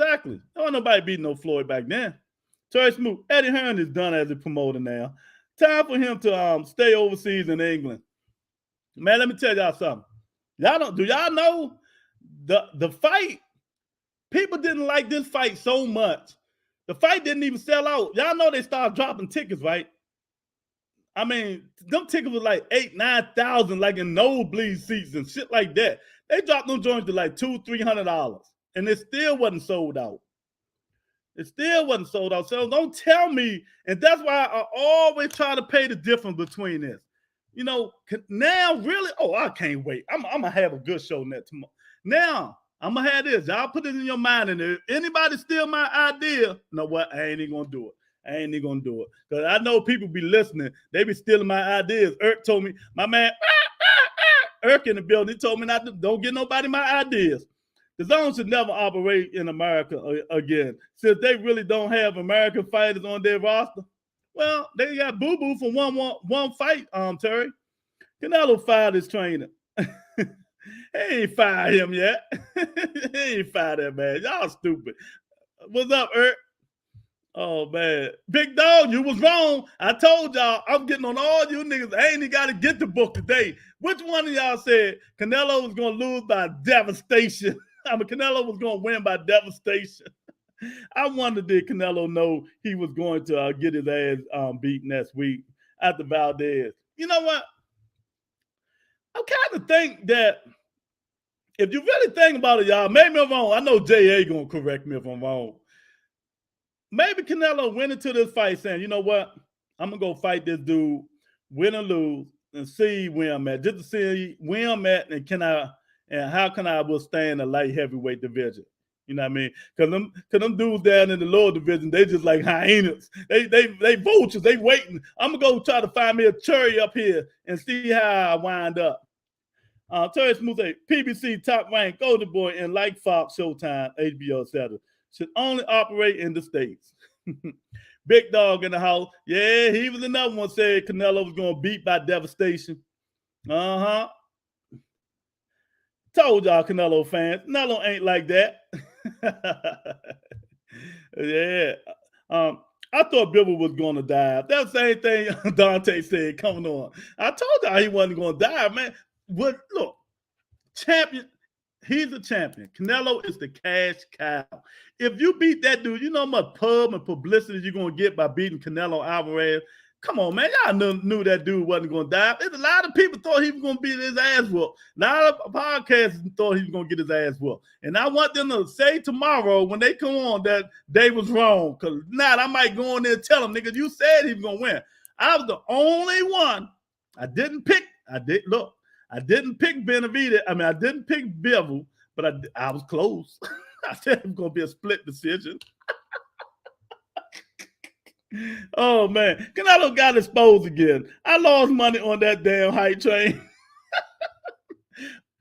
wasn't nobody beating no Floyd back then. Terry Smoot, Eddie Hearn is done as a promoter now. Time for him to stay overseas in England. Man, let me tell y'all something. Do y'all know the fight? People didn't like this fight so much. The fight didn't even sell out. Y'all know they started dropping tickets, right? I mean, them tickets was like 8,000, 9,000, like in nosebleed seats and shit like that. They dropped them joints to like $200-$300, and it still wasn't sold out. It still wasn't sold out. So don't tell me, and that's why I always try to pay the difference between this. You know, now really, I can't wait. I'm gonna have a good show tomorrow. Now, I'm gonna have this. Y'all put it in your mind, and if anybody steal my idea, you know what? I ain't even gonna do it. Because I know people be listening. They be stealing my ideas. Irk told me, my man, Irk in the building, he told me don't get nobody my ideas. The zone should never operate in America again, since they really don't have American fighters on their roster. Well, they got Boo Boo for one fight, Terry. Canelo fired his trainer. He ain't fired him yet. He ain't fired that man. Y'all stupid. What's up, Ert? Oh, man. Big dog, you was wrong. I told y'all, I'm getting on all you niggas. I ain't even got to get the book today. Which one of y'all said Canelo was going to lose by devastation? I mean, Canelo was going to win by devastation. I wondered, did Canelo know he was going to get his ass beat next week after Valdez? You know what? I kind of think that if you really think about it, y'all, maybe I'm wrong. I know J.A. going to correct me if I'm wrong. Maybe Canelo went into this fight saying, you know what? I'm going to go fight this dude, win or lose, and see where I'm at. Just to see where I'm at and how can I withstand the light heavyweight division. You know what I mean? Because them dudes down in the lower division, they just like hyenas. They vultures. They waiting. I'm going to go try to find me a cherry up here and see how I wind up. Terry Smooth say, PBC top ranked Golden Boy in like Fox, Showtime, HBO, etc. Should only operate in the States. Big Dog in the house. Yeah, he was another one said Canelo was going to beat by devastation. Uh-huh. Told y'all Canelo fans, Canelo ain't like that. Yeah. I thought Bivol was going to die. That's the same thing Dante said coming on. I told y'all he wasn't going to die, man. But look, champion, he's a champion. Canelo is the cash cow. If you beat that dude, you know how much pub and publicity you're going to get by beating Canelo Alvarez. Come on, man. Y'all knew that dude wasn't going to die. There's a lot of people thought he was going to beat his ass whooped. A lot of podcasters thought he was going to get his ass whooped. And I want them to say tomorrow when they come on that they was wrong. Because not, I might go on there and tell them, nigga, you said he was going to win. I was the only one. I didn't pick Benavidez. I mean, I didn't pick Bivol, but I was close. I said it was going to be a split decision. Oh, man. Canelo got exposed again. I lost money on that damn hype train.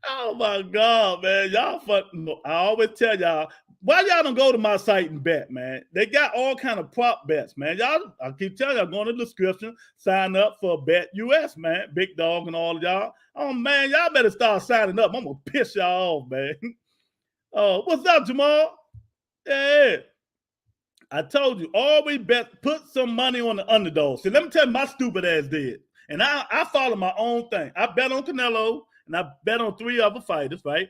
Oh, my God, man. Y'all fucking, I always tell y'all, why y'all don't go to my site and bet, man? They got all kind of prop bets, man. Y'all, I keep telling y'all, go in the description, sign up for Bet US, man. Big Dog and all of y'all. Oh, man, y'all better start signing up. I'm going to piss y'all off, man. Oh, what's up, Jamal? Yeah. I told you, always bet, put some money on the underdog. See, let me tell you, my stupid ass did. And I follow my own thing. I bet on Canelo, and I bet on 3 other fighters, right?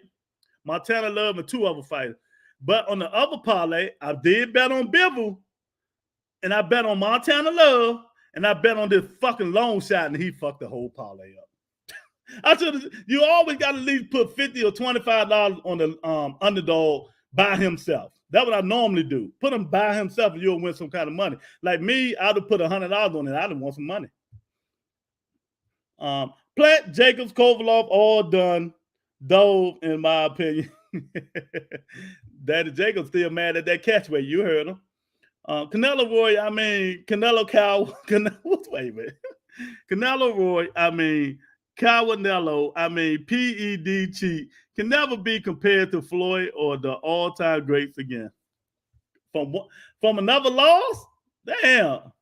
Montana Love and 2 other fighters. But on the other parlay, I did bet on Bivol, and I bet on Montana Love, and I bet on this fucking long shot, and he fucked the whole parlay up. You always got to at least put $50 or $25 on the underdog by himself. That's what I normally do. Put him by himself and you'll win some kind of money. Like me, I'd have put $100 on it. I'd have won some money. Plant, Jacobs, Kovalov, all done. Dove, in my opinion. Daddy Jacobs still mad at that catchway. You heard him. Canelo Roy, I mean, Canelo Cow. Wait a minute. Canelo Roy, I mean, Cowanello, I mean, PED cheat can never be compared to Floyd or the all-time greats again. From another loss? Damn.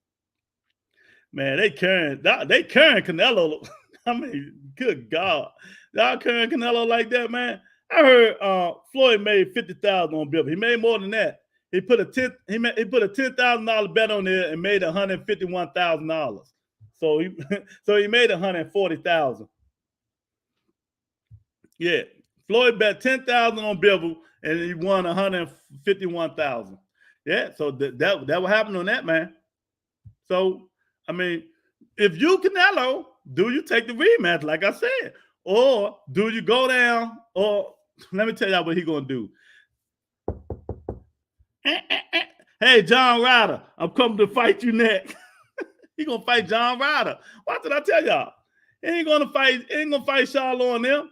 Man, they carrying Canelo. I mean, good God. Y'all carrying Canelo like that, man? I heard Floyd made $50,000 on Bivol. He made more than that. He put a $10,000 bet on there and made $151,000. So he made $140,000. Yeah, Floyd bet $10,000 on Bivol and he won $151,000. Yeah, so that what happened on that, man. So I mean, if you Canelo, do you take the rematch, like I said, or do you go down? Or let me tell y'all what he gonna do. Hey, John Ryder, I'm coming to fight you next. He gonna fight John Ryder. What did I tell y'all? He ain't gonna fight Charlo and them.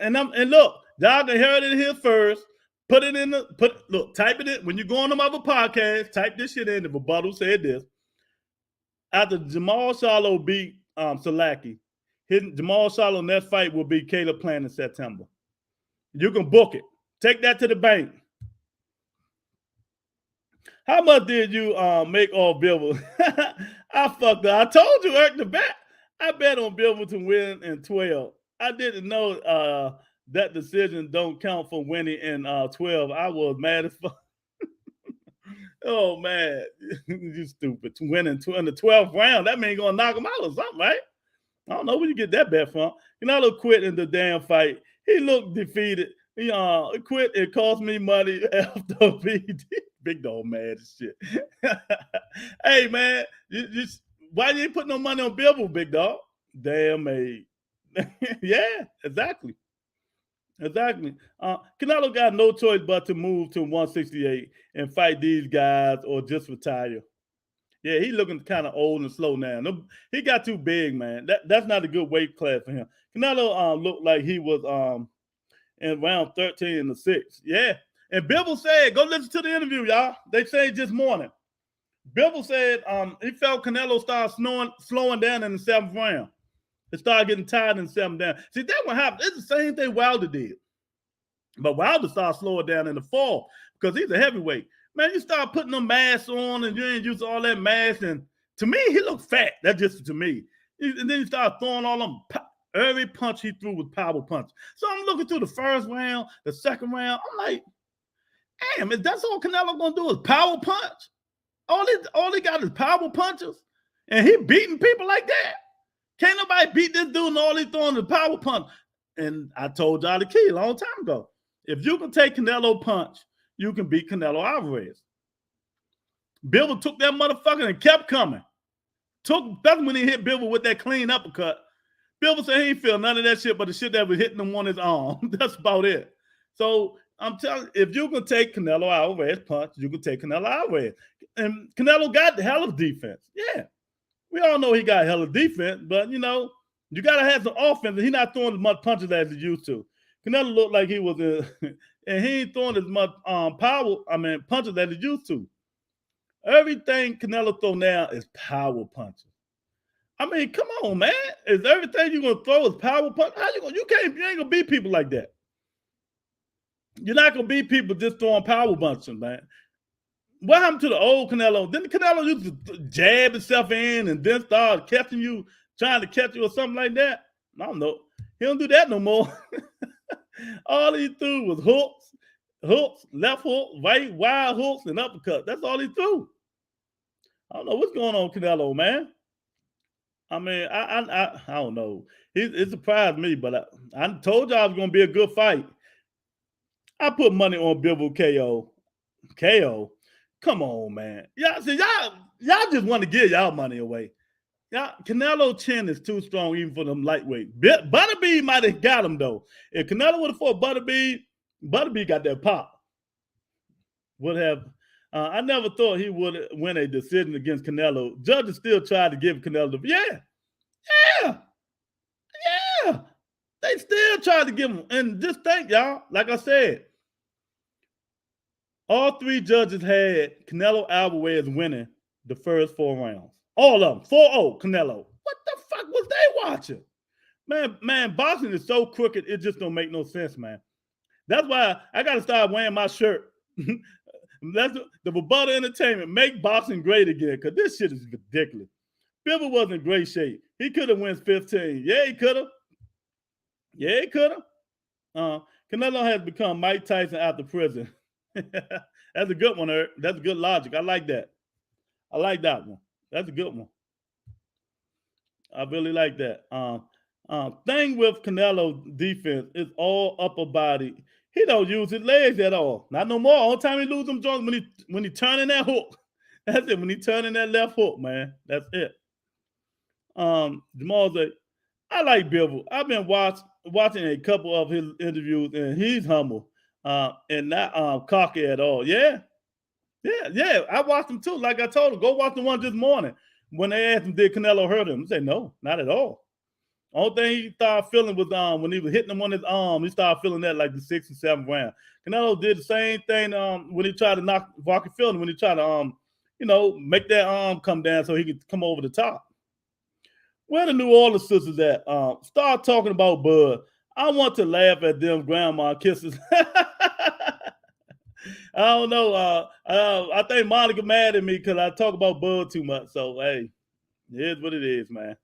And look, y'all can hear it here first. Type it in. When you go on them other podcasts, type this shit in. The rebuttal said this. After Jamal Charlo beat Salaki, Jamal Charlo in that fight will be Caleb Plant in September. You can book it. Take that to the bank. How much did you make off Bivol? I fucked up. I told you, Eric, the bet. I bet on Bivol to win in 12. I didn't know that decision don't count for winning in 12. I was mad as fuck. Oh, man. You stupid. To win in the 12th round, that means going to knock him out or something, right? I don't know where you get that bet from. Canelo quit in the damn fight. He looked defeated. He quit. It cost me money after BD. Big dog mad as shit. Hey, man, why you ain't put no money on Bivol, big dog? Damn, mate. Yeah, exactly. Exactly. Canelo got no choice but to move to 168 and fight these guys or just retire. Yeah, he looking kind of old and slow now. No, he got too big, man. That's not a good weight class for him. Canelo looked like he was in round 13 in the 6th. Yeah. And Bivol said, go listen to the interview, y'all. They say this morning. Bivol said he felt Canelo started slowing down in the 7th round. It started getting tired in the 7th down. See, that what happened. It's the same thing Wilder did. But Wilder started slowing down in the 4th because he's a heavyweight. Man, you start putting them masks on and you ain't using all that mask. And to me, he looked fat. That's just to me. And then he started throwing all them. Every punch he threw was power punch. So I'm looking through the 1st round, the 2nd round. I'm like, damn, if that's all Canelo gonna do is power punch? All he got is power punches? And he beating people like that? Can't nobody beat this dude and all he throwing the power punch. And I told y'all the key a long time ago. If you can take Canelo punch, you can beat Canelo Alvarez. Bivol took that motherfucker and kept coming. That's when he hit Bivol with that clean uppercut. Bivol said he ain't feel none of that shit but the shit that was hitting him on his arm. That's about it. So I'm telling you, if you can take Canelo Alvarez punch, you can take Canelo Alvarez. And Canelo got the hell of defense. Yeah. We all know he got hell of defense, but you know, you gotta have some offense. He's not throwing as much punches as he used to. Canelo looked like he was and he ain't throwing as much punches as he used to. Everything Canelo throw now is power punches. I mean, come on, man. Is everything you're gonna throw is power punch? How you ain't gonna beat people like that. You're not gonna beat people just throwing power punches, man. What happened to the old Canelo? Didn't Canelo used to jab himself in and then start catching you, trying to catch you or something like that? I don't know. He don't do that no more. All he threw was hooks, left hook, right, wide hooks, and uppercut. That's all he threw. I don't know what's going on, Canelo, man. I mean, I don't know. It surprised me, but I told y'all it was going to be a good fight. I put money on Bivol KO. KO? Come on, man. Y'all just want to give y'all money away. Canelo chin is too strong even for them lightweight. Butterbean might have got him, though. If Canelo would have fought Butterbean got that pop. Would have. I never thought he would win a decision against Canelo. Judges still tried to give Canelo. Yeah. They still tried to give him. And just think, y'all, like I said, all 3 judges had Canelo Alvarez winning the first 4 rounds. All of them. 4-0 Canelo. What the fuck was they watching? Man, boxing is so crooked, it just don't make no sense, man. That's why I got to start wearing my shirt. That's the Rebuttal Entertainment. Make boxing great again, because this shit is ridiculous. Bivol was in great shape. He could have won 15. Yeah, he could have. Canelo has become Mike Tyson after prison. That's a good one, Eric. That's good logic. I like that. I like that one. That's a good one. I really like that. Thing with Canelo defense is all upper body. He don't use his legs at all. Not no more. All the time he lose them joints when he turning that hook. That's it. When he turning that left hook, man. That's it. Jamal said, I like Bivol. I've been watching a couple of his interviews, and he's humble and not cocky at all. Yeah. I watched him too. Like I told him, go watch the one this morning when they asked him, did Canelo hurt him? He said, no, not at all. Only thing he started feeling was when he was hitting him on his arm, he started feeling that like the 6th and 7th round. Canelo did the same thing when he tried to knock Rocky Fielding, when he tried to make that arm come down so he could come over the top. Where the New Orleans sisters at? Start talking about Bud. I want to laugh at them grandma kisses. I don't know. I think Monica mad at me because I talk about Bud too much. So hey, here's what it is, man.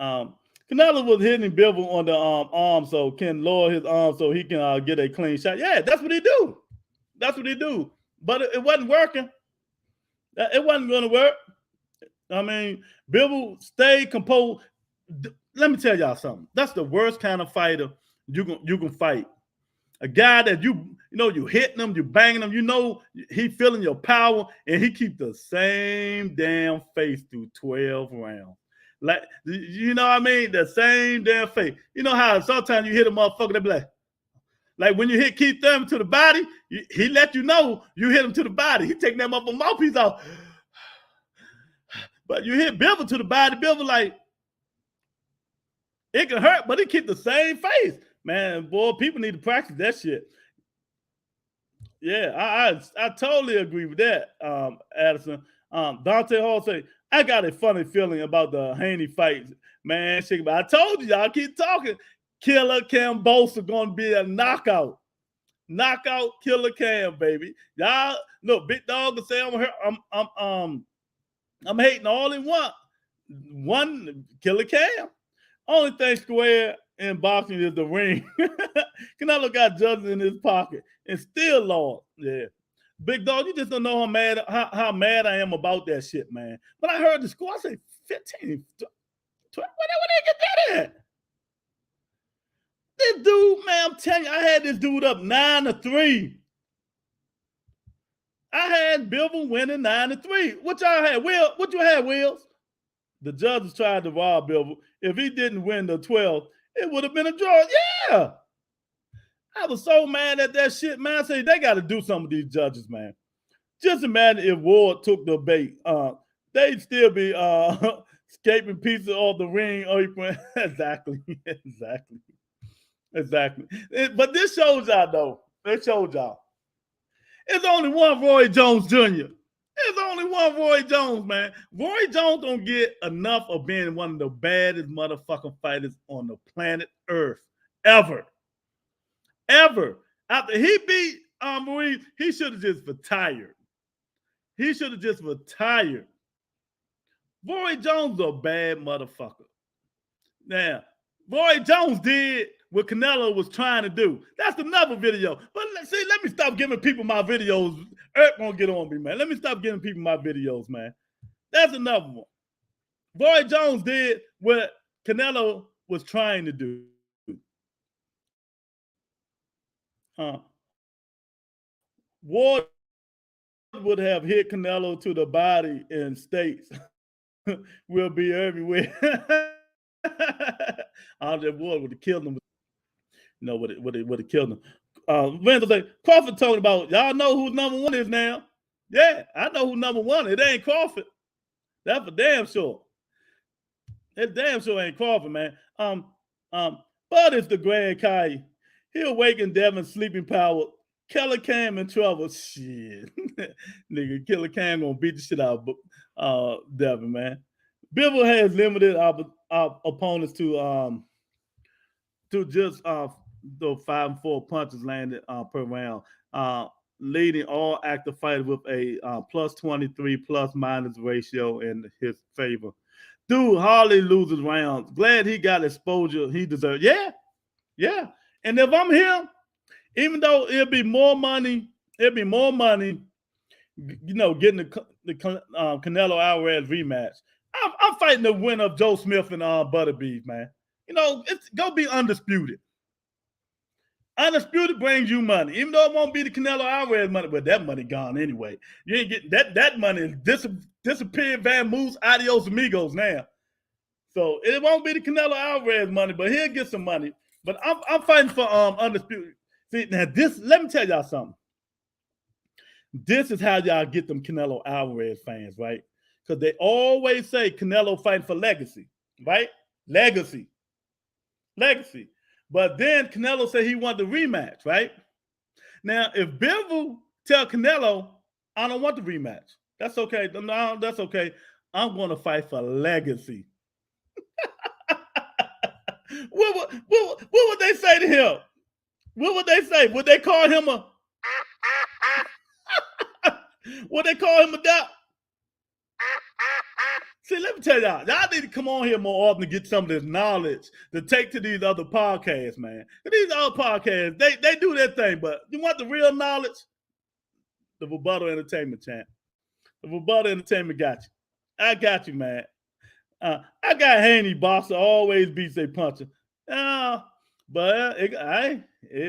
Canelo was hitting Bivol on the arm so can lower his arm so he can get a clean shot. Yeah, that's what he do. That's what he do. But it wasn't working. It wasn't going to work. I mean, Bivol stayed composed. Let me tell y'all something. That's the worst kind of fighter you can fight. A guy that you hitting him, you banging him, he feeling your power, and he keep the same damn face through 12 rounds. Like, you know what I mean? The same damn face. You know how sometimes you hit a motherfucker, they be like when you hit Keith Thurman to the body, he let you know you hit him to the body. He taking that motherfucking mouthpiece off. But you hit Bivol to the body, Bivol like, it can hurt, but he keep the same face. Man, boy, people need to practice that shit. Yeah, I totally agree with that, Addison. Dante Hall say, I got a funny feeling about the Haney fight. Man, I told you, y'all keep talking. Killer Cam Bosa gonna be a knockout. Knockout Killer Cam, baby. Y'all look, Big Dog can say I'm hating all in one Killer Cam. Only thing square in boxing is the ring. Canelo got judges in his pocket and still lost. Yeah. Big Dog, you just don't know how mad I am about that shit, man. When I heard the score, I said 15, 20, where they get that at? This dude, man, I'm telling you, I had this dude up 9-3. I had Bivol winning 9-3. What y'all had, Will? What you had, Wills? The judges tried to rob Bivol. If he didn't win the 12, it would have been a draw. Yeah. I was so mad at that shit, man. I say they got to do something with these judges, man. Just imagine if Ward took the bait. They'd still be escaping pieces off the ring apron. Exactly. But this shows y'all, though. It showed y'all. It's only one Roy Jones Jr. There's only one Roy Jones, man. Roy Jones don't get enough of being one of the baddest motherfucking fighters on the planet Earth. Ever. After he beat Maurice, he should have just retired. Roy Jones is a bad motherfucker. Now, Roy Jones did what Canelo was trying to do. That's another video. But let me stop giving people my videos. Eric won't get on me, man. Let me stop giving people my videos, man. That's another one. Roy Jones did what Canelo was trying to do. Ward would have hit Canelo to the body in states. We'll be everywhere. Andre Ward would have killed him. You know what it killed him. Randall say, Crawford talking about, y'all know who number one is now. Yeah, I know who number one is. It ain't Crawford. That's for damn sure. It damn sure ain't Crawford, man. But it's the Grand Kai. He awakened Devin's sleeping power. Killer Cam in trouble. Shit. Nigga, Killer Cam gonna beat the shit out of Devin, man. Bivol has limited opponents to just the 5 and 4 punches landed per round, leading all active fighters with a plus 23 plus minus ratio in his favor. Dude hardly loses rounds. Glad he got exposure he deserved. Yeah. And if I'm him, even though it'll be more money, getting the Canelo Alvarez rematch. I'm fighting the winner of Joe Smith and Butterbeef, man. It's go be undisputed. Undisputed brings you money, even though it won't be the Canelo Alvarez money, but that money gone anyway. You ain't getting that money is disappeared, Van Moose, adios amigos now. So it won't be the Canelo Alvarez money, but he'll get some money. But I'm fighting for undisputed. See, now let me tell y'all something. This is how y'all get them Canelo Alvarez fans, right? Because they always say Canelo fighting for legacy, right? Legacy. But then Canelo said he wanted the rematch, right? Now, if Bivol tell Canelo, I don't want the rematch. That's okay. No, that's okay. I'm going to fight for legacy. What would they say to him? What would they say? Would they call him a? Would they call him a duck? See, let me tell y'all need to come on here more often to get some of this knowledge to take to these other podcasts, man. These other podcasts, they do their thing, but you want the real knowledge? The Rebuttal Entertainment champ. The Rebuttal Entertainment got you. I got you, man. I got Haney boxer always beats a puncher. But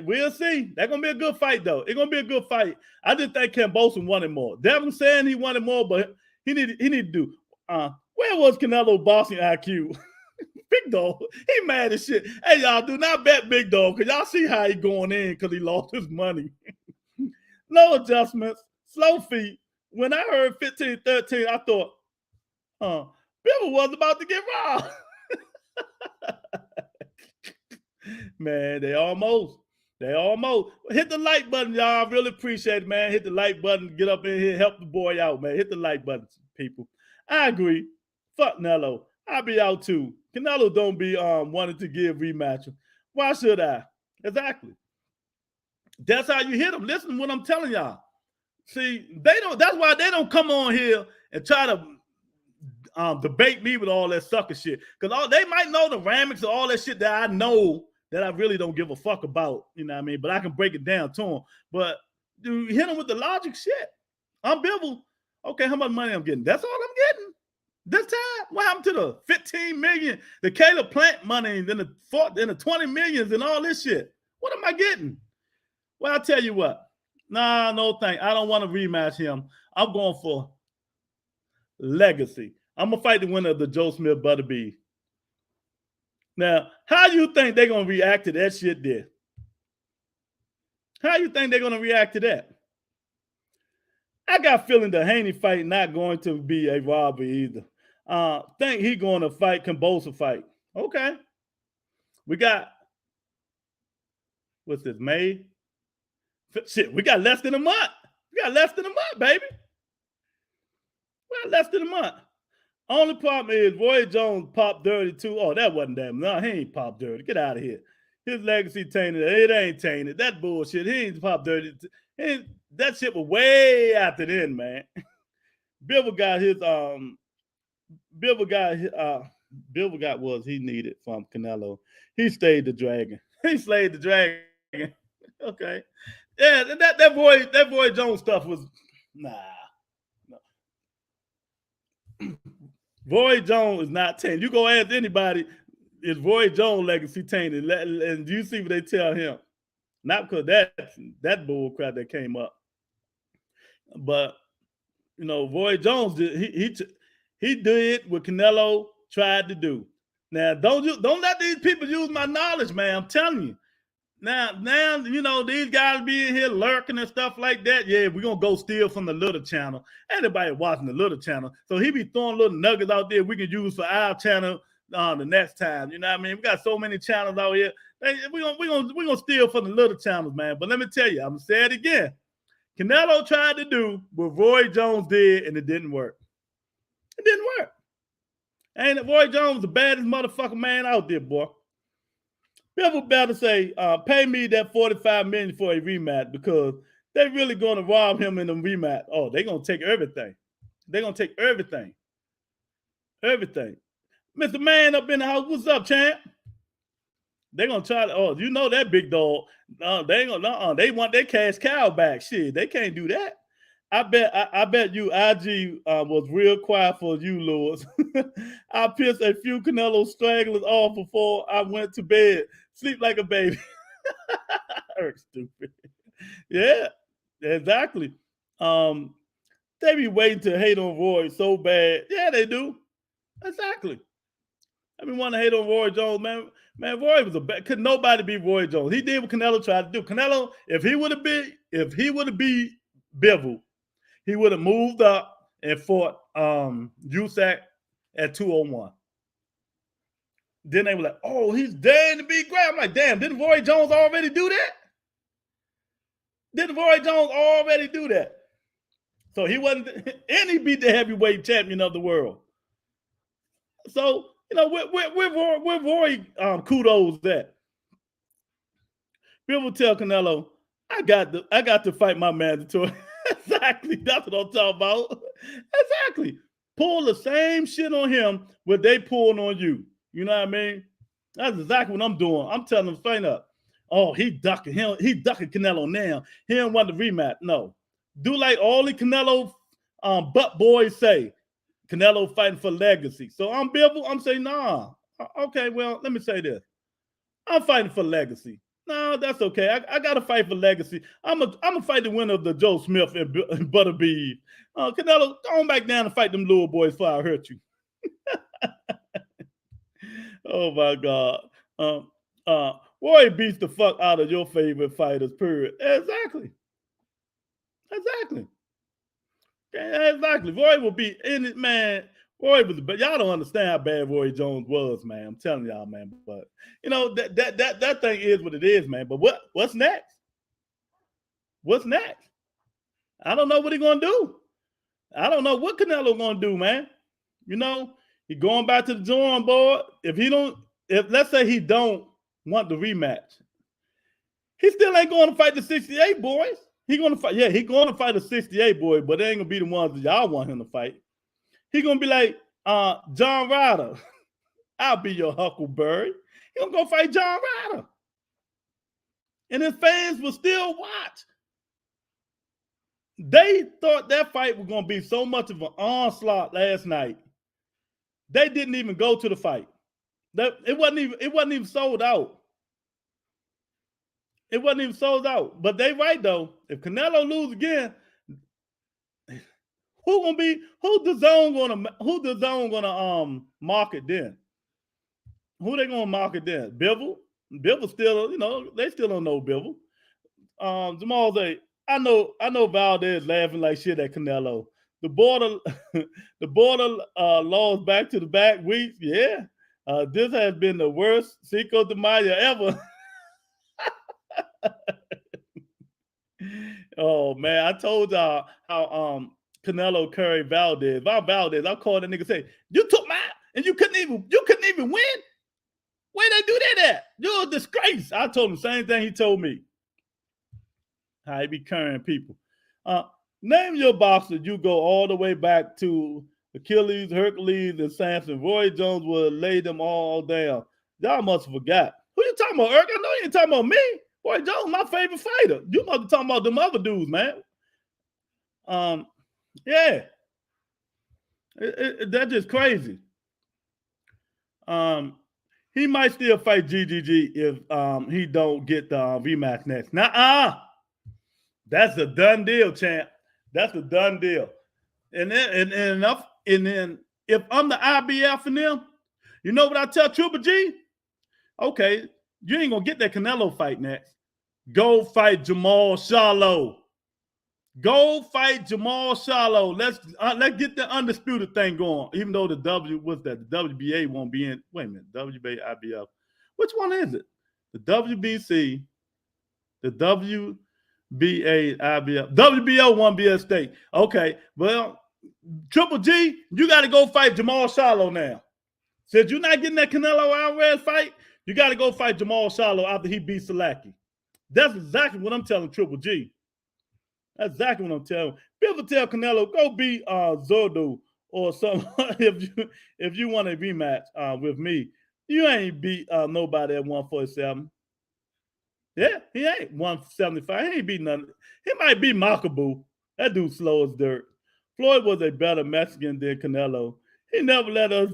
we'll see. That's gonna be a good fight, though. It's gonna be a good fight. I just think Cambosa wanted more. Devin saying he wanted more, but he need to do. Where was Canelo boxing IQ? Big Dog, he mad as shit. Hey, y'all, do not bet Big Dog, because y'all see how he going in because he lost his money. No adjustments, slow feet. When I heard 15-13, I thought, Bivol was about to get robbed. Man, they almost. Hit the like button, y'all. I really appreciate it, man. Hit the like button. Get up in here. Help the boy out, man. Hit the like button, people. I agree. Fuck Canelo. I'll be out too. Canelo don't be wanting to give rematch. Why should I? Exactly. That's how you hit them. Listen to what I'm telling y'all. See, they don't. That's why they don't come on here and try to debate me with all that sucker shit. Because they might know the ramics and all that shit that I know that I really don't give a fuck about. You know what I mean? But I can break it down to them. But you hit them with the logic shit. I'm Bivol. Okay, how much money I'm getting? That's all I'm getting. This time, what happened to the 15 million, the Caleb Plant money, and then the 20 millions and all this shit? What am I getting? Well, I'll tell you what. Nah, no thank. I don't want to rematch him. I'm going for legacy. I'm going to fight the winner of the Joe Smith Butterbeef. Now, how you think they're going to react to that shit there? How you think they're going to react to that? I got a feeling the Haney fight not going to be a robbery either. Think he going to fight Cambosa fight. Okay. We got, what's this, May? Shit, we got less than a month. We got less than a month, baby. We got less than a month. Only problem is Roy Jones popped dirty too. Oh, that wasn't that. No, he ain't popped dirty. Get out of here. His legacy tainted. It ain't tainted. That bullshit. He ain't popped dirty. That shit was way after then, man. Bivol got what he needed from Canelo. He stayed the dragon. He slayed the dragon. Okay. Yeah, that boy Jones stuff was nah. No. Roy Jones is not tainted. You go ask anybody, is Roy Jones legacy tainted? And you see what they tell him. Not because that bull crap that came up. But you know, Roy Jones did he did what Canelo tried to do. Now, don't let these people use my knowledge, man. I'm telling you. Now, you know, these guys be in here lurking and stuff like that. Yeah, we're going to go steal from the little channel. Anybody watching the little channel. So he be throwing little nuggets out there we can use for our channel the next time. You know what I mean? We got so many channels out here. We're gonna steal from the little channels, man. But let me tell you, I'm going to say it again. Canelo tried to do what Roy Jones did, and it didn't work. It didn't work. And Roy Jones the baddest motherfucking man out there, boy. People better say, pay me that $45 million for a rematch because they're really going to rob him in the rematch. Oh, they're going to take everything. They're going to take everything. Everything. Mr. Man up in the house, what's up, champ? They're going to try to, oh, you know that big dog. They want their cash cow back. Shit, they can't do that. I bet you IG was real quiet for you, Lewis. I pissed a few Canelo stragglers off before I went to bed. Sleep like a baby. Stupid. Yeah, exactly. They be waiting to hate on Roy so bad. Yeah, they do. Exactly. I mean, want to hate on Roy Jones, man. Man, Roy was could nobody beat Roy Jones. He did what Canelo tried to do. Canelo, if he would have beat Bivol, he would have moved up and fought Usyk at 201. Then they were like, oh, he's daring to be grabbed. I'm like, damn, didn't Roy Jones already do that? Didn't Roy Jones already do that? So he wasn't, and he beat the heavyweight champion of the world. So You know, where Roy kudos that. People tell Canelo, I got to fight my mandatory. Exactly. That's what I'm talking about. Exactly. Pull the same shit on him what they pulled on you. You know what I mean? That's exactly what I'm doing. I'm telling them straight up. Oh, he ducking Canelo now. He don't want the rematch. No. Do like all the Canelo butt boys say. Canelo fighting for legacy. So I'm Bivol. I'm saying, nah. Okay, well, let me say this. I'm fighting for legacy. No, that's okay. I got to fight for legacy. I'm a fight the winner of the Joe Smith and Butterbean. Canelo, go on back down and fight them little boys before I hurt you. Oh my God. Roy beats the fuck out of your favorite fighters, period. Exactly. Exactly. Roy will be in it, man. Roy was, but y'all don't understand how bad Roy Jones was, man. I'm telling y'all, man. But you know that thing is what it is, man. But what's next? What's next? I don't know what he's gonna do. I don't know what Canelo gonna do, man. You know, he going back to the drawing board. If let's say he don't want the rematch, he still ain't going to fight the 68 boys. He going to fight, yeah, he going to fight a 68 boy, but they ain't gonna be the ones that y'all want him to fight. He gonna be like John Ryder. I'll be your Huckleberry. He gonna go fight John Ryder, and his fans will still watch. They thought that fight was gonna be so much of an onslaught last night. They didn't even go to the fight. It wasn't even sold out. It wasn't even sold out. But they right though. If Canelo lose again, who the zone gonna market then? Who they gonna market then? Bivol? Bivol still, you know, they still don't know Bivol. Jamal say, I know Valdez laughing like shit at Canelo. The border lost back to the back weeks. Yeah. This has been the worst Cinco de Mayo ever. Oh man, I told y'all how Canelo carried Valdez. Valdez, I called that nigga say, you took mine and you couldn't even win? Where they do that at? You're a disgrace. I told him the same thing he told me. How he be carrying people. Name your boxer. You go all the way back to Achilles, Hercules, and Samson. Roy Jones would lay them all down. Y'all must have forgot. Who you talking about, Eric? I know you ain't talking about me. Roy Jones, my favorite fighter. You must be talking about them other dudes, man. Yeah. That's just crazy. He might still fight GGG if he don't get the rematch next. Nuh-uh. That's a done deal, champ. That's a done deal. And then if I'm the IBF and them, you know what I tell Triple G? Okay, you ain't gonna get that Canelo fight next. Go fight Jamal Charlo. Go fight Jamal Charlo. Let's get the undisputed thing going. Even though the WBA won't be in. Wait a minute, WBA, IBF. Which one is it? The WBC, the WBA, IBF, WBO won't be at stake. Okay, well, Triple G, you got to go fight Jamal Charlo now. Since you're not getting that Canelo Alvarez fight, you got to go fight Jamal Charlo after he beats Salaki. That's exactly what I'm telling Triple G. That's exactly what I'm telling. People tell Canelo, go beat Zordo or something. if you want a rematch with me, you ain't beat nobody at 147. Yeah, he ain't 175. He ain't beat nothing. He might be Makabu. That dude slow as dirt. Floyd was a better Mexican than Canelo. He never let us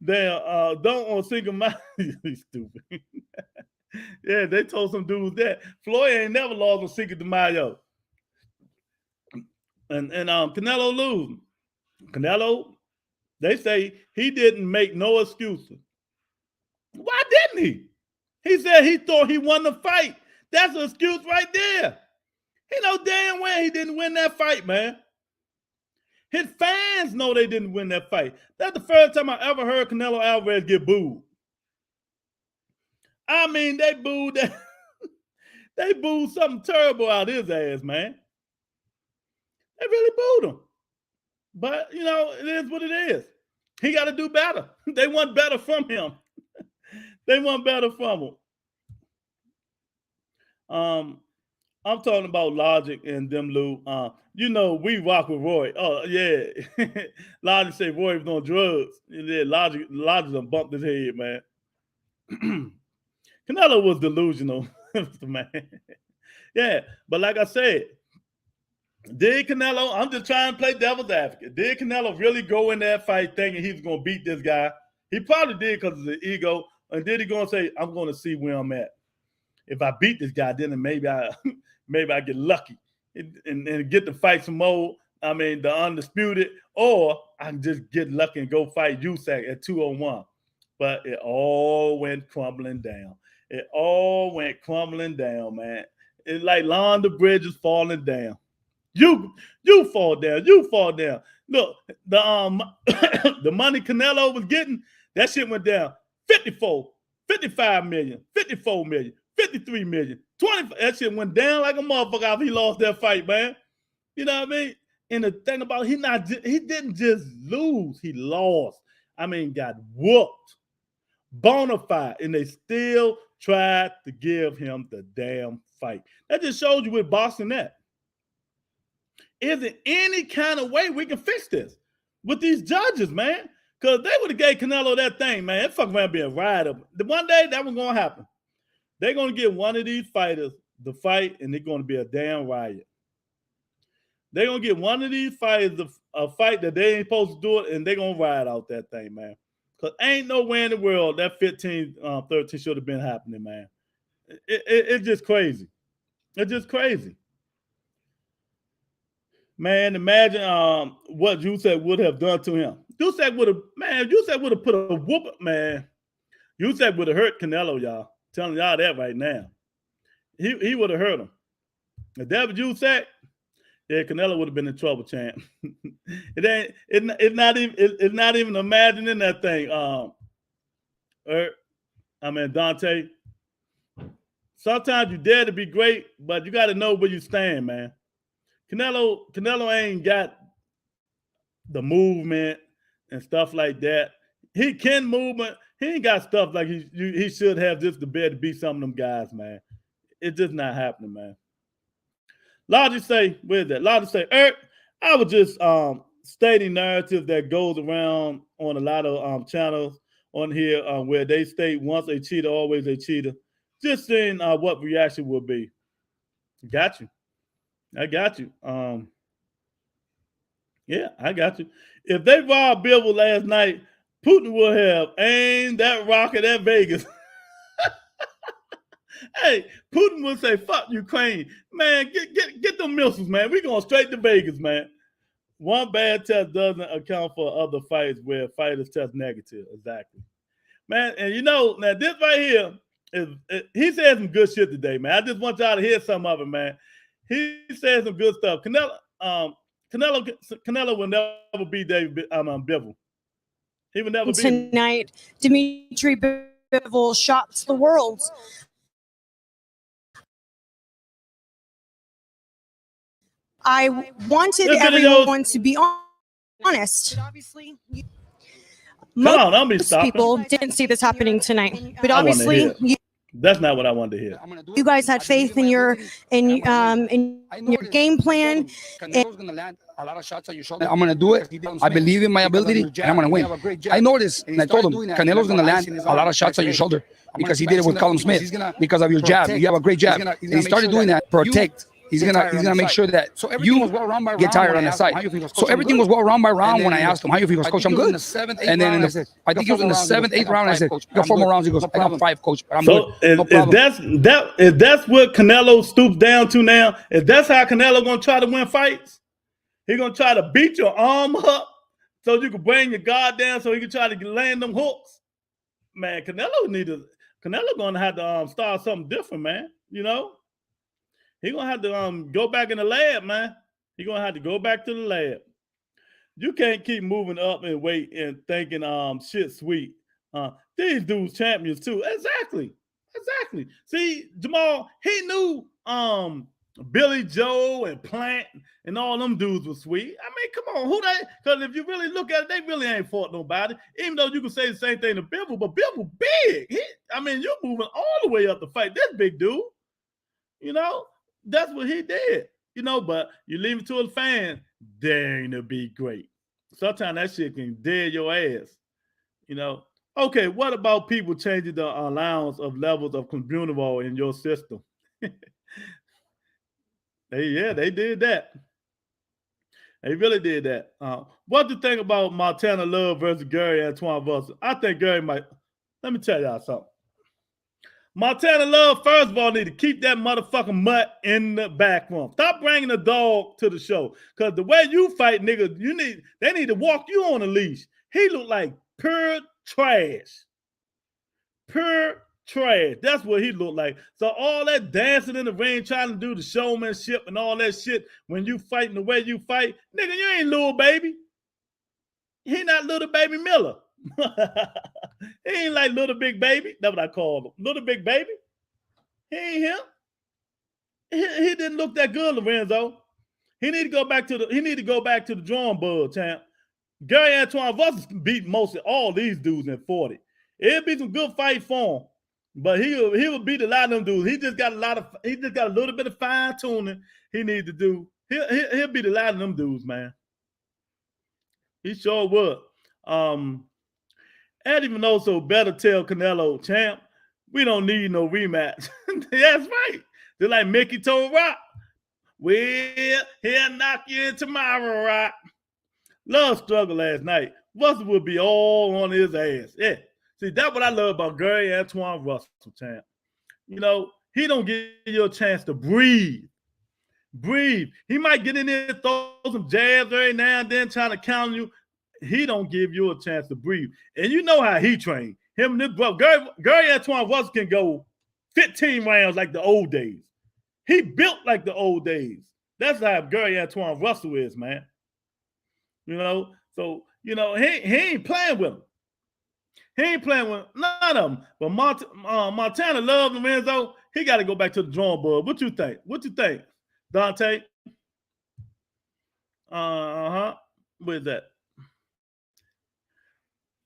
don't on single mind. He's stupid. Yeah, they told some dudes that Floyd ain't never lost on Cinco de Mayo. And Canelo lose. Canelo, they say he didn't make no excuses. Why didn't he? He said he thought he won the fight. That's an excuse right there. He know damn well he didn't win that fight, man. His fans know they didn't win that fight. That's the first time I ever heard Canelo Alvarez get booed. I mean, they booed that. They booed something terrible out of his ass, man. They really booed him. But, you know, it is what it is. He got to do better. They want better from him. They want better from him. I'm talking about Logic and them, Lou. You know, we rock with Roy. Oh, yeah. Logic say Roy was on drugs. Yeah, Logic done bumped his head, man. Canelo was delusional, man. Yeah, but like I said, did Canelo, I'm just trying to play devil's advocate. Did Canelo really go in that fight thinking he was going to beat this guy? He probably did because of the ego. And did he go and say, I'm going to see where I'm at? If I beat this guy, then maybe I get lucky and get to fight some more. I mean, the undisputed, or I can just get lucky and go fight Usyk at 201. But it all went crumbling down. It all went crumbling down, man. It's like Lon the Bridge is falling down. You fall down. You fall down. Look, the the money Canelo was getting, that shit went down 54, 55 million, 54 million. 53 million, 20. That shit went down like a motherfucker after he lost that fight, man. You know what I mean? And the thing about he didn't just lose, he lost. I mean, got whooped, bona fide, and they still tried to give him the damn fight. That just shows you with boxing that. Is there any kind of way we can fix this with these judges, man? Because they would have gave Canelo that thing, man. That fuck around being right up. The one day that was gonna happen. They're going to get one of these fighters to fight, and they're going to be a damn riot. They're going to get one of these fighters a fight that they ain't supposed to do it, and they're going to ride out that thing, man. Because ain't nowhere in the world that 15-13 should have been happening, man. It's just crazy. It's just crazy. Man, imagine what Usyk would have done to him. Usyk would have put a whoop, man. Usyk would have hurt Canelo, y'all. Telling y'all that right now. He would have hurt him. If that was Usyk, yeah, Canelo would have been in trouble, champ. It's not even imagining that thing. Dante. Sometimes you dare to be great, but you got to know where you stand, man. Canelo ain't got the movement and stuff like that. He can move, but he ain't got stuff like he should have just to be able to beat some of them guys, man. It's just not happening, man. Logic say, where's that? Logic say, I was just stating narrative that goes around on a lot of channels on here where they state once a cheater, always a cheater. Just saying what reaction will be. Got you. I got you. Yeah, I got you. If they robbed Bivol last night, Putin will have aimed that rocket at Vegas. Hey, Putin will say, fuck Ukraine. Man, get them missiles, man. We're going straight to Vegas, man. One bad test doesn't account for other fights where fighters test negative. Exactly. Man, and you know, now this right here, he said some good shit today, man. I just want y'all to hear some of it, man. He said some good stuff. Canelo will never be Bivol. He would never be. Tonight, DMITRY Bivol shocks the world. I wanted everyone to be honest. Obviously, most people didn't see this happening tonight, but obviously, that's not what I wanted to hear. You guys had faith in your game plan. Canelo's gonna land a lot of shots on your shoulder. I'm gonna do it. I believe in my ability, and I'm gonna win. I know this, and I told him Canelo's gonna land a lot of shots on your shoulder because he did it with Callum Smith because of your jab. You have a great jab, and he started doing that. Protect. He's gonna make sure that you get tired on the side. So everything was well round by round when I asked him how you feel. Coach, I'm good. And then I think he was in the 7th, 8th round. I said, "You got 4 more rounds." He goes, "I got 5, coach, but I'm good." If that's what Canelo stoops down to now, if that's how Canelo gonna try to win fights, he gonna try to beat your arm up so you can bring your guard down so he can try to land them hooks. Man, Canelo gonna have to start something different, man. You know. He gonna have to go back in the lab, man. He gonna have to go back to the lab. You can't keep moving up and weight and thinking shit sweet. These dudes champions too. Exactly. See, Jamal, he knew Billy Joe and Plant and all them dudes were sweet. I mean, come on, who they? Because if you really look at it, they really ain't fought nobody. Even though you can say the same thing to Bivol, but Bivol big. I mean, you're moving all the way up to fight this big dude. You know, that's what he did. You know, but you leave it to a fan, dang to be great. Sometimes that shit can dead your ass. You know. Okay, what about people changing the allowance of levels of Bivol in your system? They did that. They really did that. What do you think about Montana Love versus Gary Antoine Russell? I think Gary might. Let me tell y'all something. Montana Love, first of all, need to keep that motherfucking mutt in the back room. Stop bringing the dog to the show. Because the way you fight, nigga, they need to walk you on a leash. He look like pure trash. Pure trash. That's what he looked like. So all that dancing in the ring, trying to do the showmanship and all that shit when you fighting the way you fight, nigga, you ain't little baby. He not little baby Miller. He ain't like little big baby. That's what I call him. Little big baby. He ain't him. He didn't look that good, Lorenzo. He need to go back to the drawing board, champ. Gary Antoine Russell beat mostly all these dudes in 40. It'll be some good fight for him, but he will beat a lot of them dudes. He just got a little bit of fine tuning he needs to do. He'll beat a lot of them dudes, man. He sure would. And even though so better tell Canelo, champ, we don't need no rematch. That's right. They're like Mickey told Rock. Well, he'll knock you in tomorrow, Rock. Love struggle last night. Russell would be all on his ass. Yeah. See, that's what I love about Gary Antoine Russell, champ. You know, he don't give you a chance to breathe. Breathe. He might get in there and throw some jabs every now and then trying to counter you. He don't give you a chance to breathe. And you know how he trained. Him and his brother. Gary Antoine Russell can go 15 rounds like the old days. He built like the old days. That's how Gary Antoine Russell is, man. You know, so, you know, he ain't playing with him. He ain't playing with none of them. But Montana Love, Lorenzo, he got to go back to the drawing board. What you think? What you think, Dante? Where's that?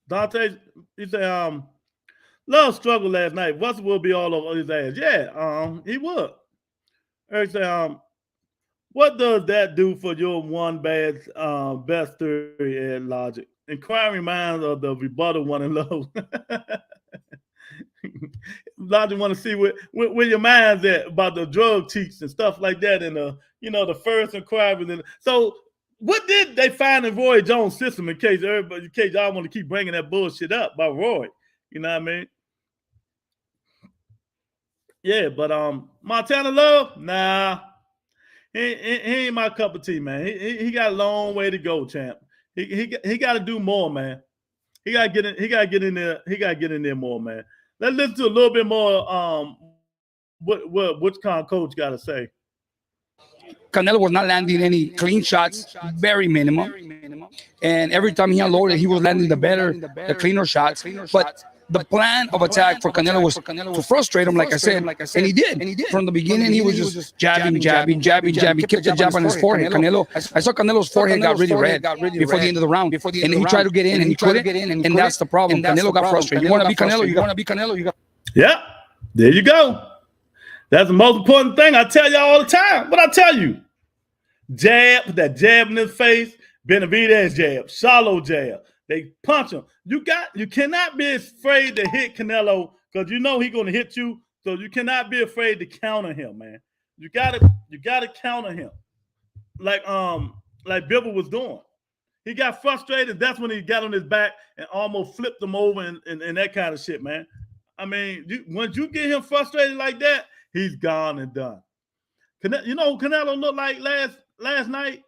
Dante, he said, Love struggled last night. Russell will be all over his ass. Yeah, he would. Eric said, what does that do for your one best theory and logic? Inquiring minds of the rebuttal one in love. Logic want to see where your mind's at about the drug cheats and stuff like that, and the first inquiry. So what did they find in Roy Jones' system in case y'all want to keep bringing that bullshit up about Roy? You know what I mean? Yeah, but Montana Love, nah. He ain't my cup of tea, man. He got a long way to go, champ. He got to do more, man. He got to get in there. He got to get in there more, man. Let's listen to a little bit more. Which kind of coach got to say? Canelo was not landing any clean shots, very minimum. And every time he unloaded, he was landing the cleaner shots. But the plan of attack for Canelo was to frustrate him, like I said, and he did. From the beginning, he was just jabbing, kept the jab on his forehead. I saw Canelo's forehead got really red before the end of the round, and he tried to get in, and he couldn't, and that's the problem. Canelo got frustrated. You want to be Canelo, you want to be Canelo. Yeah, there you go. That's the most important thing I tell y'all all the time. But I tell you, jab, put that jab in his face, Benavidez jab, shallow jab. They punch him. You cannot be afraid to hit Canelo because you know he's gonna hit you. So you cannot be afraid to counter him, man. You gotta counter him. Like Bivol was doing. He got frustrated. That's when he got on his back and almost flipped him over and that kind of shit, man. I mean, once you get him frustrated like that, he's gone and done. You know who Canelo looked like last night?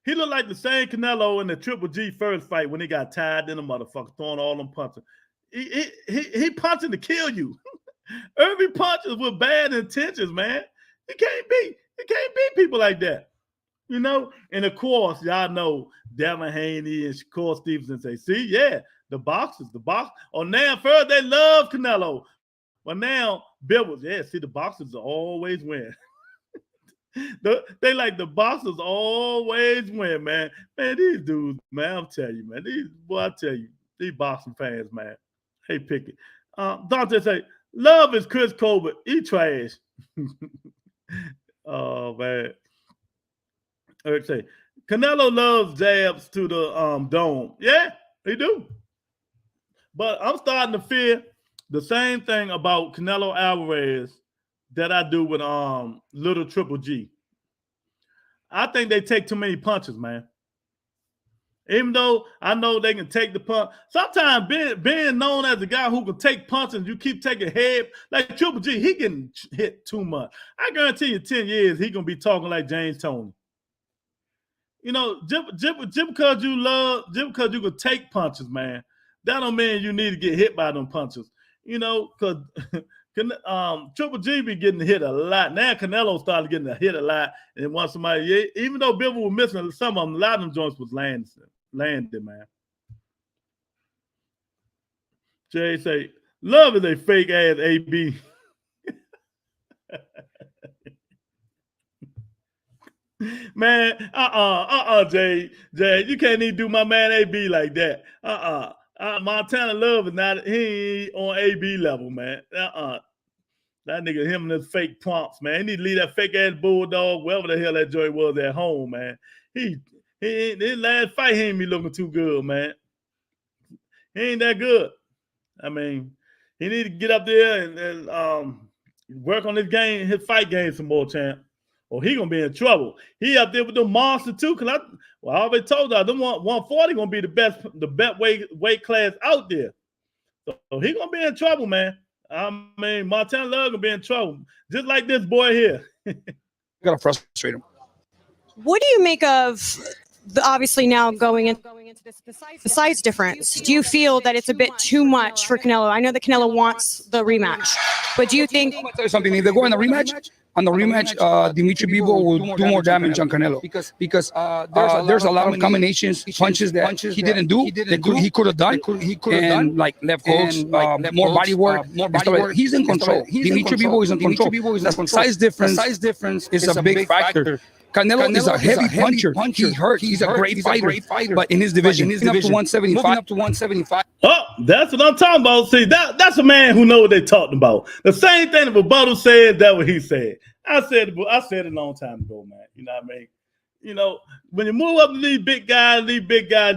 He looked like the same Canelo in the Triple G first fight when he got tied in the motherfucker, throwing all them punches. He punching to kill you. Every punch is with bad intentions, man. You can't beat people like that. You know? And of course, y'all know Devin Haney and Shakur Stevenson say, see, yeah, the boxers. Oh, now first they love Canelo. But now Bivol, yeah, see, the boxers always win. They like the boxers always win, man. Man, these dudes, man, I'm telling you, man. I tell you, these boxing fans, man. Hey, pick it. Dante say, love is Chris Colbert. He trash. Oh, man. Eric say, Canelo loves jabs to the dome. Yeah, he do. But I'm starting to fear the same thing about Canelo Alvarez that I do with little Triple G. I think they take too many punches, man. Even though I know they can take the punch. Sometimes being known as a guy who can take punches, you keep taking head, like Triple G, he can hit too much. I guarantee you 10 years, he going to be talking like James Toney. You know, just because you can take punches, man, that don't mean you need to get hit by them punches. You know, because Triple G be getting hit a lot. Now Canelo started getting hit a lot. And once somebody, even though Bivol was missing some of them, a lot of them joints was landed, man. Jay say, love is a fake ass AB. Man, Jay, you can't even do my man AB like that. Montana Love is not, he ain't on AB level, man. That nigga, him and his fake prompts, man. He need to leave that fake ass bulldog, wherever the hell that joint was at home, man. His last fight, he ain't be looking too good, man. He ain't that good. I mean, he need to get up there and work on his game, his fight game some more, champ. Or he gonna be in trouble. He up there with the monster too. Cause I already told y'all, them 140 gonna be the best weight class out there. So he gonna be in trouble, man. I mean, Montana Love gonna be in trouble, just like this boy here. Gotta frustrate him. What do you make of obviously now going into the size difference? Do you feel that it's a bit too much for Canelo? I know that Canelo wants the rematch, but do you think something? If they go in the rematch, DMITRY Bivol will do more damage on Canelo because there's a lot of combinations, punches that he didn't do. He could have done. And like left hooks, more body work. He's in control. DMITRY Bivol is in control. The size difference is a big factor. Canelo is a heavy puncher. He hurts. He's a great fighter. But in his division, moving up to 175. Oh, that's what I'm talking about. See, that's a man who know what they talking about. The same thing that Roberto said, that's what he said. I said it a long time ago, man. You know what I mean? You know, when you move up to these big guys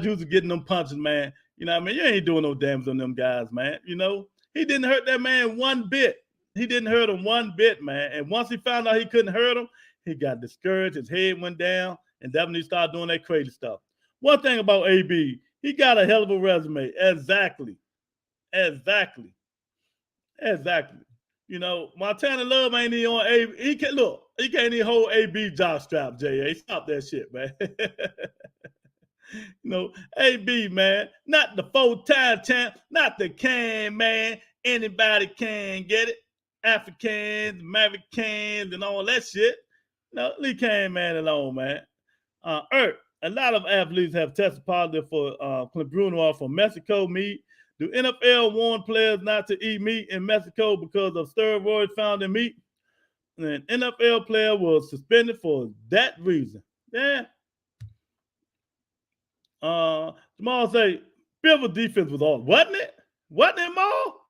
used to getting them punches, man. You know what I mean? You ain't doing no damage on them guys, man. You know, he didn't hurt that man one bit. He didn't hurt him one bit, man. And once he found out he couldn't hurt him, he got discouraged. His head went down, and that's when he started doing that crazy stuff. One thing about AB, he got a hell of a resume. Exactly. You know, Montana Love ain't even on AB. He can't even hold AB jock strap, J.A. Stop that shit, man. You know, AB, man, not the 4-time champ, not the can, man. Anybody can get it. Africans, Americans, and all that shit. No, leave Kane man alone, man. A lot of athletes have tested positive for clenbuterol from Mexico meat. Do NFL warn players not to eat meat in Mexico because of steroids found in meat? An NFL player was suspended for that reason. Yeah. Jamal say, Bivol defense was off. Wasn't it? Wasn't it, Maul?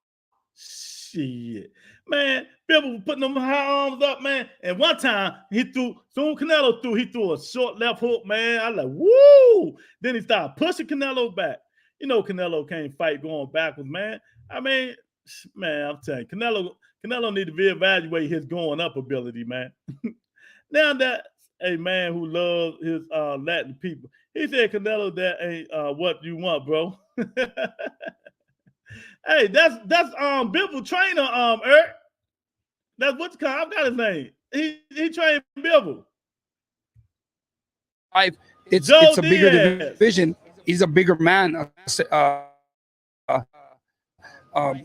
Shit. Man, Bivol was putting them high arms up, man. And one time, Canelo threw a short left hook, man. I was like, woo! Then he started pushing Canelo back. You know Canelo can't fight going backwards, man. I mean, man, I'm telling you, Canelo need to reevaluate his going up ability, man. Now that's a man who loves his Latin people. He said, Canelo, that ain't what you want, bro. Hey, that's Bivol trainer, Eric. That's what I've got his name. He trained Bivol. It's a bigger division. He's a bigger man.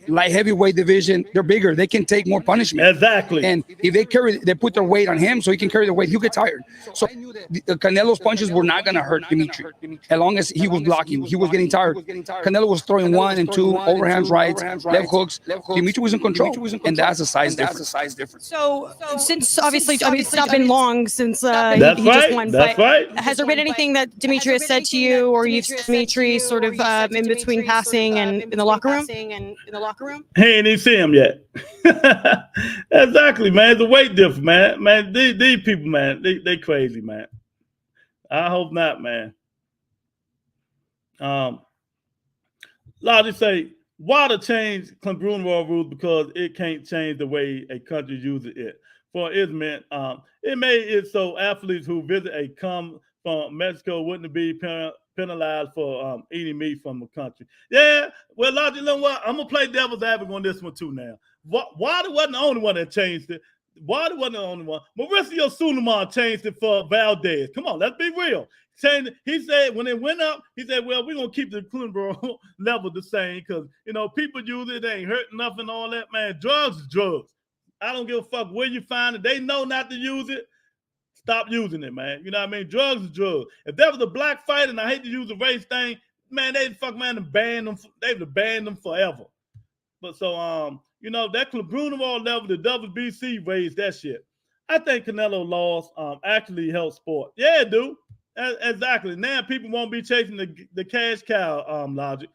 light heavyweight division, they're bigger. They can take more punishment. Exactly. And if they put their weight on him so he can carry the weight, he'll get tired. So Canelo's punches were not going to hurt Dimitri. As long as he was blocking, he was getting tired. Canelo was throwing 1 and 2 overhands, rights, left hooks. Dimitri was in control. And that's a size difference. So since obviously, I mean, it's not been long since he That's just won. That's but right. has there been anything that Dimitri has said to you, or you've seen Dimitri sort of in between passing and in the locker room? He ain't even see him yet. Exactly, man. The weight difference, man. Man, these people, man, they crazy, man. I hope not, man. Logic say, why to change congruent rules? Because it can't change the way a country uses it. For it meant, it made it so athletes who visit a come from Mexico wouldn't be penalized for eating meat from a country. Yeah, well, Logic, you know what? I'm gonna play devil's advocate on this one too now. Wilder wasn't the only one that changed it. Wilder wasn't the only one. Mauricio Sulaiman changed it for Valdez. Come on, let's be real. He said when it went up, he said, well, we're gonna keep the Clunborough level the same because people use it, they ain't hurting nothing, all that, man. Drugs is drugs. I don't give a fuck where you find it. They know not to use it. Stop using it, man. You know what I mean? Drugs is drugs. If there was a black fighter, and I hate to use the race thing, man, they'd fuck man and ban them. They'd have banned them forever. But so that Bruno level, the WBC raised that shit. I think Canelo loss actually helps sport. Yeah, dude. Exactly. Now people won't be chasing the cash cow logic.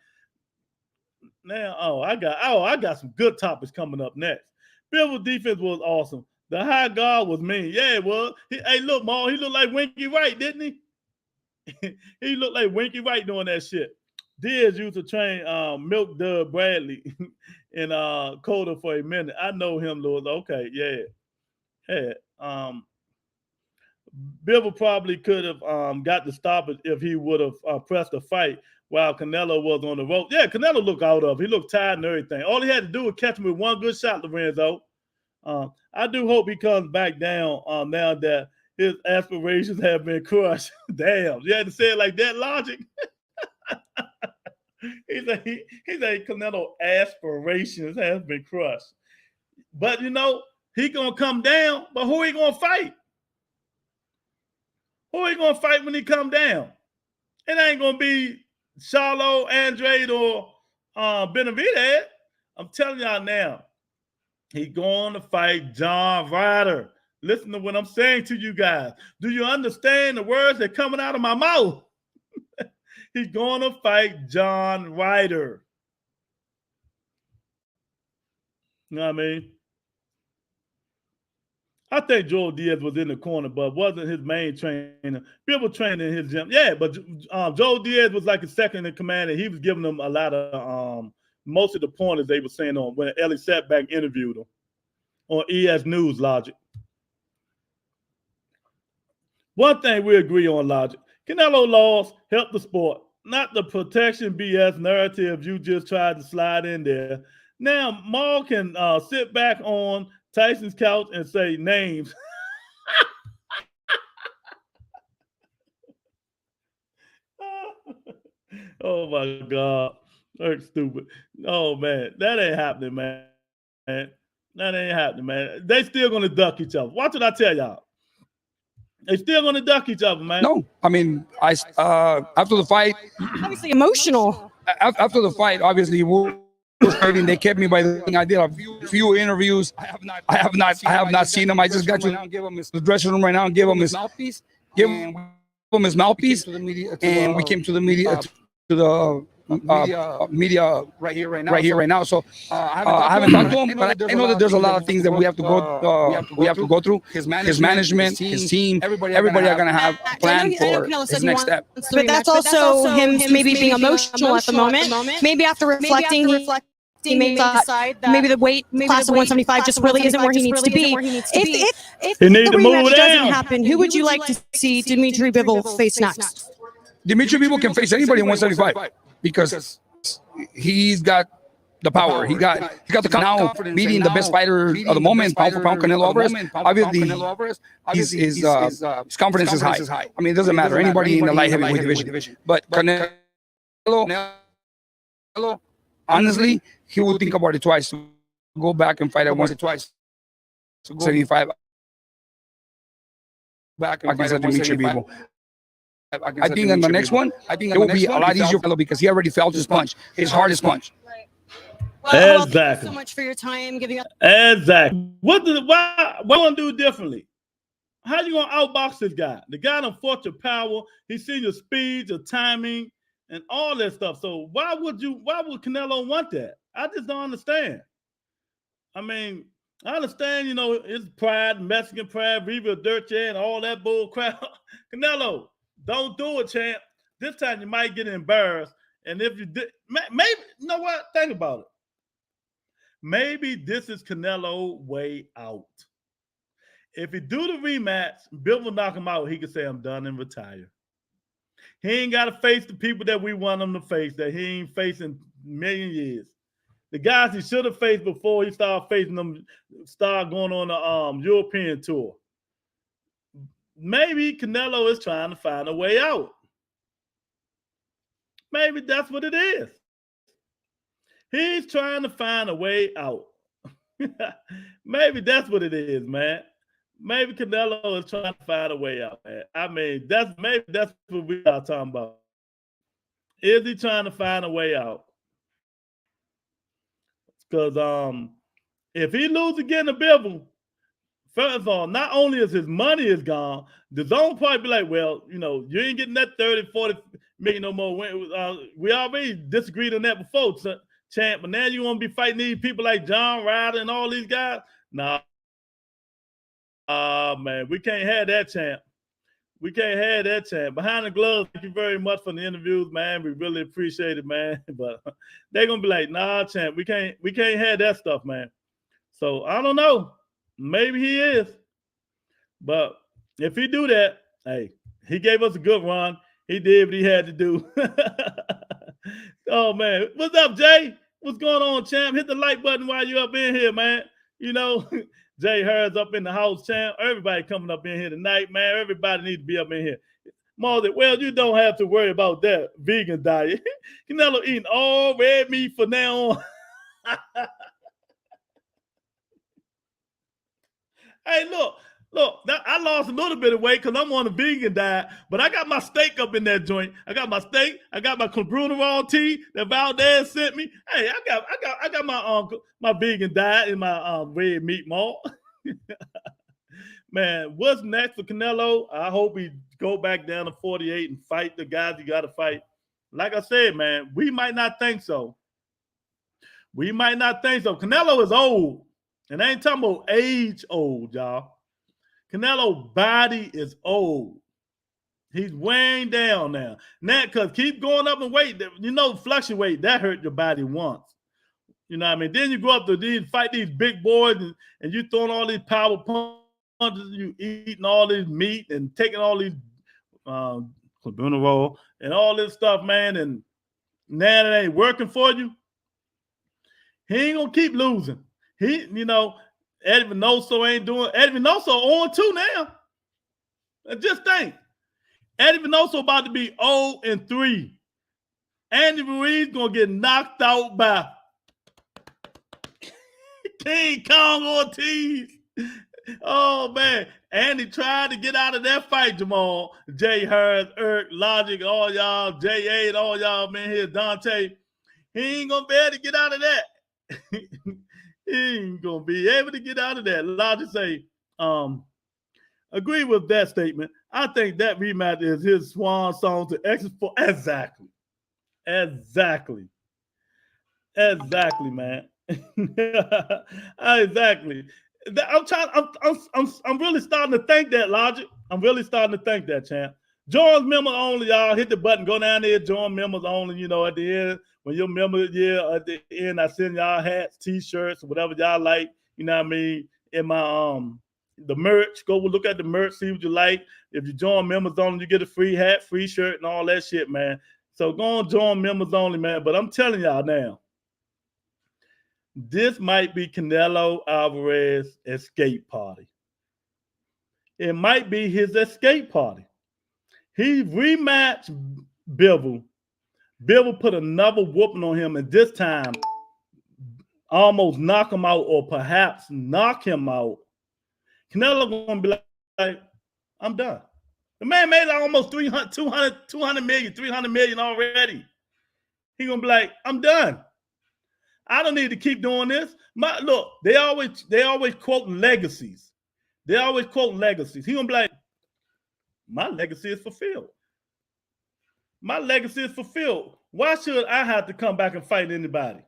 Now, I got some good topics coming up next. Bivol's defense was awesome. The high guard was mean. Yeah, it was. Hey, look, Maul, he looked like Winky Wright, didn't he? He looked like Winky Wright doing that shit. Diaz used to train Milk Dud Bradley in Coda for a minute. I know him, Lord. Okay, yeah. Bivol probably could have got the stop it if he would have pressed the fight while Canelo was on the rope. Yeah, Canelo looked out of. He looked tired and everything. All he had to do was catch him with one good shot, Lorenzo. I do hope he comes back down now that his aspirations have been crushed. Damn, you had to say it like that, Logic. He said Canelo aspirations have been crushed. But he gonna come down. But who he gonna fight? Who he gonna fight when he come down? It ain't gonna be Charlo, Andrade, or Benavidez. I'm telling y'all now. He going to fight John Ryder. Listen to what I'm saying to you guys. Do you understand the words that are coming out of my mouth? He's going to fight John Ryder. You know what I mean? I think Joel Diaz was in the corner, but wasn't his main trainer. People trained in his gym. Yeah, but Joel Diaz was like a second in command, and he was giving them a lot of most of the pointers they were saying on when Ellie Setback interviewed him on ES News, Logic. One thing we agree on, Logic. Canelo lost helped the sport, not the protection BS narrative you just tried to slide in there. Now, Maul can sit back on Tyson's couch and say names. Oh, my God. That's stupid. Oh, man. That ain't happening, man. That ain't happening, man. They still going to duck each other. Watch what I tell y'all. They still going to duck each other, man. No, I mean, after the fight, Obviously emotional. After the fight, obviously, they kept me by the thing. I did a few interviews. I have not seen him. I just got to the dressing room right now and give him his mouthpiece. And we came to the media to the media right here right now. So I haven't talked to him, but I know that there's a lot of things that we have to go through. His management, his team, everybody are gonna have a plan for his next step. But that's also him maybe being emotional at the moment. Maybe after reflecting, he may decide that maybe the weight class of 175 just really isn't where he needs to be. If the rematch doesn't happen, who would you like to see Dimitri Bivol face next? Dimitri Bivol can face anybody in 175 because he's got the power. He got the now beating the best fighter of the moment, pound for pound, Canelo Alvarez. Obviously, his confidence is high. I mean, it doesn't matter. Anybody in the light heavyweight division. But Canelo honestly, he would think about it twice to go back and fight at 175 against DMITRY Bivol. I think in the next one, it will be a lot easier because he already felt his punch, his hardest punch. Well, Exactly. thank you so much for your time giving us. Exactly. Why gonna do differently? How you gonna outbox this guy? The guy done fought your power. He's seen your speed, your timing, and all that stuff. So why would Canelo want that? I just don't understand. I mean, I understand, you know, his pride, Mexican pride, Viva Dirt and all that bull crap. Canelo, don't do it, champ. This time you might get embarrassed. And if you did, maybe, you know what? Think about it. Maybe this is Canelo way out. If he do the rematch, Bill will knock him out. He can say, I'm done and retire. He ain't got to face the people that we want him to face, that he ain't facing a million years. The guys he should have faced before he started facing them, start going on the European tour. Maybe Canelo is trying to find a way out. Maybe that's what it is. He's trying to find a way out. Maybe that's what it is, man. Maybe Canelo is trying to find a way out, man. I mean, maybe that's what we are talking about. Is he trying to find a way out? Because if he loses again to Bivol, first of all, not only is his money is gone, the zone probably be like, well, you know, you ain't getting that 30, 40 million no more. We already disagreed on that before, champ, but now you want to be fighting these people like John Ryder and all these guys? Nah, man, we can't have that, champ. We can't have that, champ. Behind the gloves, thank you very much for the interviews, man. We really appreciate it, man. But they're gonna be like, nah, champ, we can't have that stuff, man. So I don't know. Maybe he is. But if he do that, hey, he gave us a good run. He did what he had to do. Oh, man. What's up, Jay? What's going on, champ? Hit the like button while you're up in here, man. You know, Jay Hurd's up in the house, champ. Everybody coming up in here tonight, man. Everybody needs to be up in here. Marley, well, you don't have to worry about that vegan diet. Canelo eating all red meat for now on. Hey, look, I lost a little bit of weight because I'm on a vegan diet, but I got my steak up in that joint. I got my steak. I got my Brunerol tea that Valdez sent me. Hey, I got my vegan diet and my red meat malt. Man, what's next for Canelo? I hope he go back down to 48 and fight the guys he got to fight. Like I said, man, we might not think so. We might not think so. Canelo is old. And I ain't talking about age old, y'all. Canelo body is old. He's weighing down now. Now, because keep going up in weight, you know, fluctuate, that hurt your body once. You know what I mean? Then you go up to fight these big boys and you throwing all these power punches, you eating all this meat and taking all these roll and all this stuff, man. And now it ain't working for you. He ain't going to keep losing. You know, Eddie Vinoso ain't doing. Eddie Vinoso on 2 now. Just think, Eddie Vinoso about to be 0-3. Andy Ruiz gonna get knocked out by King Kong Ortiz. Oh man, Andy tried to get out of that fight, Jamal. Jay Hurd, Eric, Logic, all y'all, J.A. and all y'all, man, here, Dante. He ain't gonna be able to get out of that. He ain't gonna be able to get out of that. Logic say, agree with that statement. I think that rematch is his swan song to exit for Exactly, man. Exactly. I'm really starting to think that, Logic. I'm really starting to think that, champ. Join members only, y'all. Hit the button. Go down there. Join members only. You know, at the end, when you're members, at the end, I send y'all hats, t-shirts, whatever y'all like. You know what I mean? In my the merch. Go look at the merch. See what you like. If you join members only, you get a free hat, free shirt, and all that shit, man. So go on, join members only, man. But I'm telling y'all now, this might be Canelo Alvarez escape party. It might be his escape party. He rematched Bivol Bivol put another whooping on him, and this time almost knock him out, or perhaps knock him out, Canelo gonna be like, I'm done. The man made like almost 200 million, 300 million already. He gonna be like, I'm done. I don't need to keep doing this. Look, they always quoting legacies. They always quoting legacies. He gonna be like, my legacy is fulfilled. My legacy is fulfilled. Why should I have to come back and fight anybody?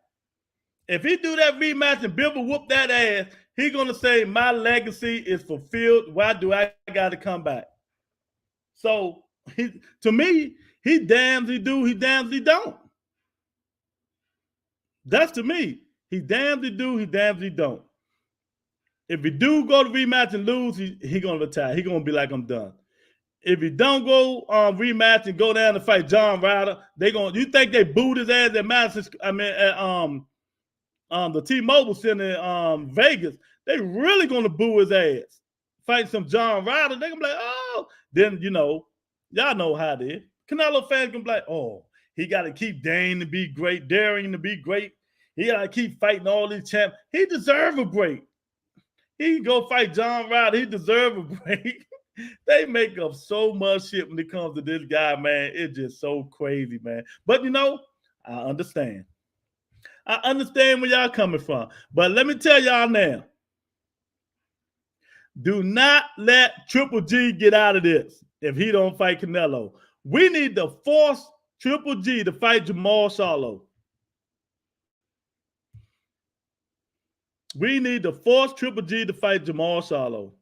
If he do that rematch and Bivol whoop that ass, he gonna say my legacy is fulfilled. Why do I got to come back? So to me, he damns he do, he damns he don't. That's to me. He damns he do, he damns he don't. If he do go to rematch and lose, he gonna retire. He gonna be like, I'm done. If he don't go rematch and go down to fight John Ryder, you think they booed his ass at Madison? I mean, at the T-Mobile Center in Vegas, they really gonna boo his ass. Fighting some John Ryder, they gonna be like, oh, then y'all know how it is. Canelo fans gonna be like, oh, he gotta keep daring to be great. He gotta keep fighting all these champs. He deserve a break. He can go fight John Ryder. He deserve a break. They make up so much shit when it comes to this guy, man. It's just so crazy, man. But I understand. I understand where y'all coming from. But let me tell y'all now, do not let Triple G get out of this if he don't fight Canelo. We need to force Triple G to fight Jamal Charlo. We need to force Triple G to fight Jamal Charlo.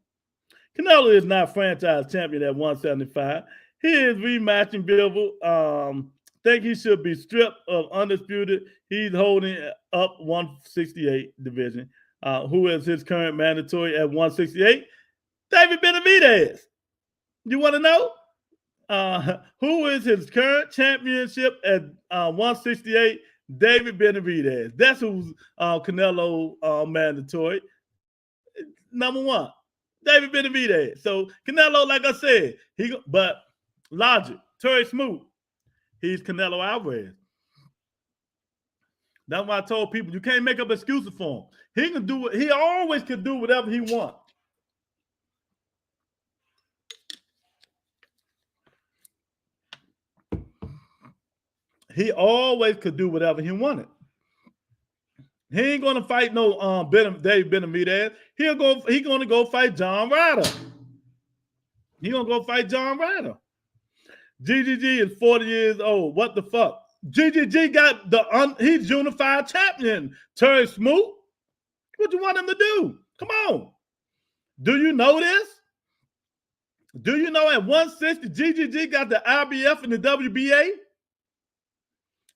Canelo is not franchise champion at 175. He is rematching Bivol. Think he should be stripped of undisputed. He's holding up 168 division. Who is his current mandatory at 168? David Benavidez. You want to know? Who is his current championship at 168? David Benavidez. That's who's Canelo mandatory. Number one, David Benavidez. So Canelo, like I said, but logic, Terry Smoot, he's Canelo Alvarez. That's why I told people you can't make up excuses for him. He can do it. He always can do whatever he wants. He always could do whatever he wanted. He ain't gonna fight no David Benavidez. He gonna go fight John Ryder. He gonna go fight John Ryder. GGG is 40 years old. What the fuck? GGG got he's unified champion. Terry Smoot. What you want him to do? Come on. Do you know this? Do you know at 160 GGG got the IBF and the WBA?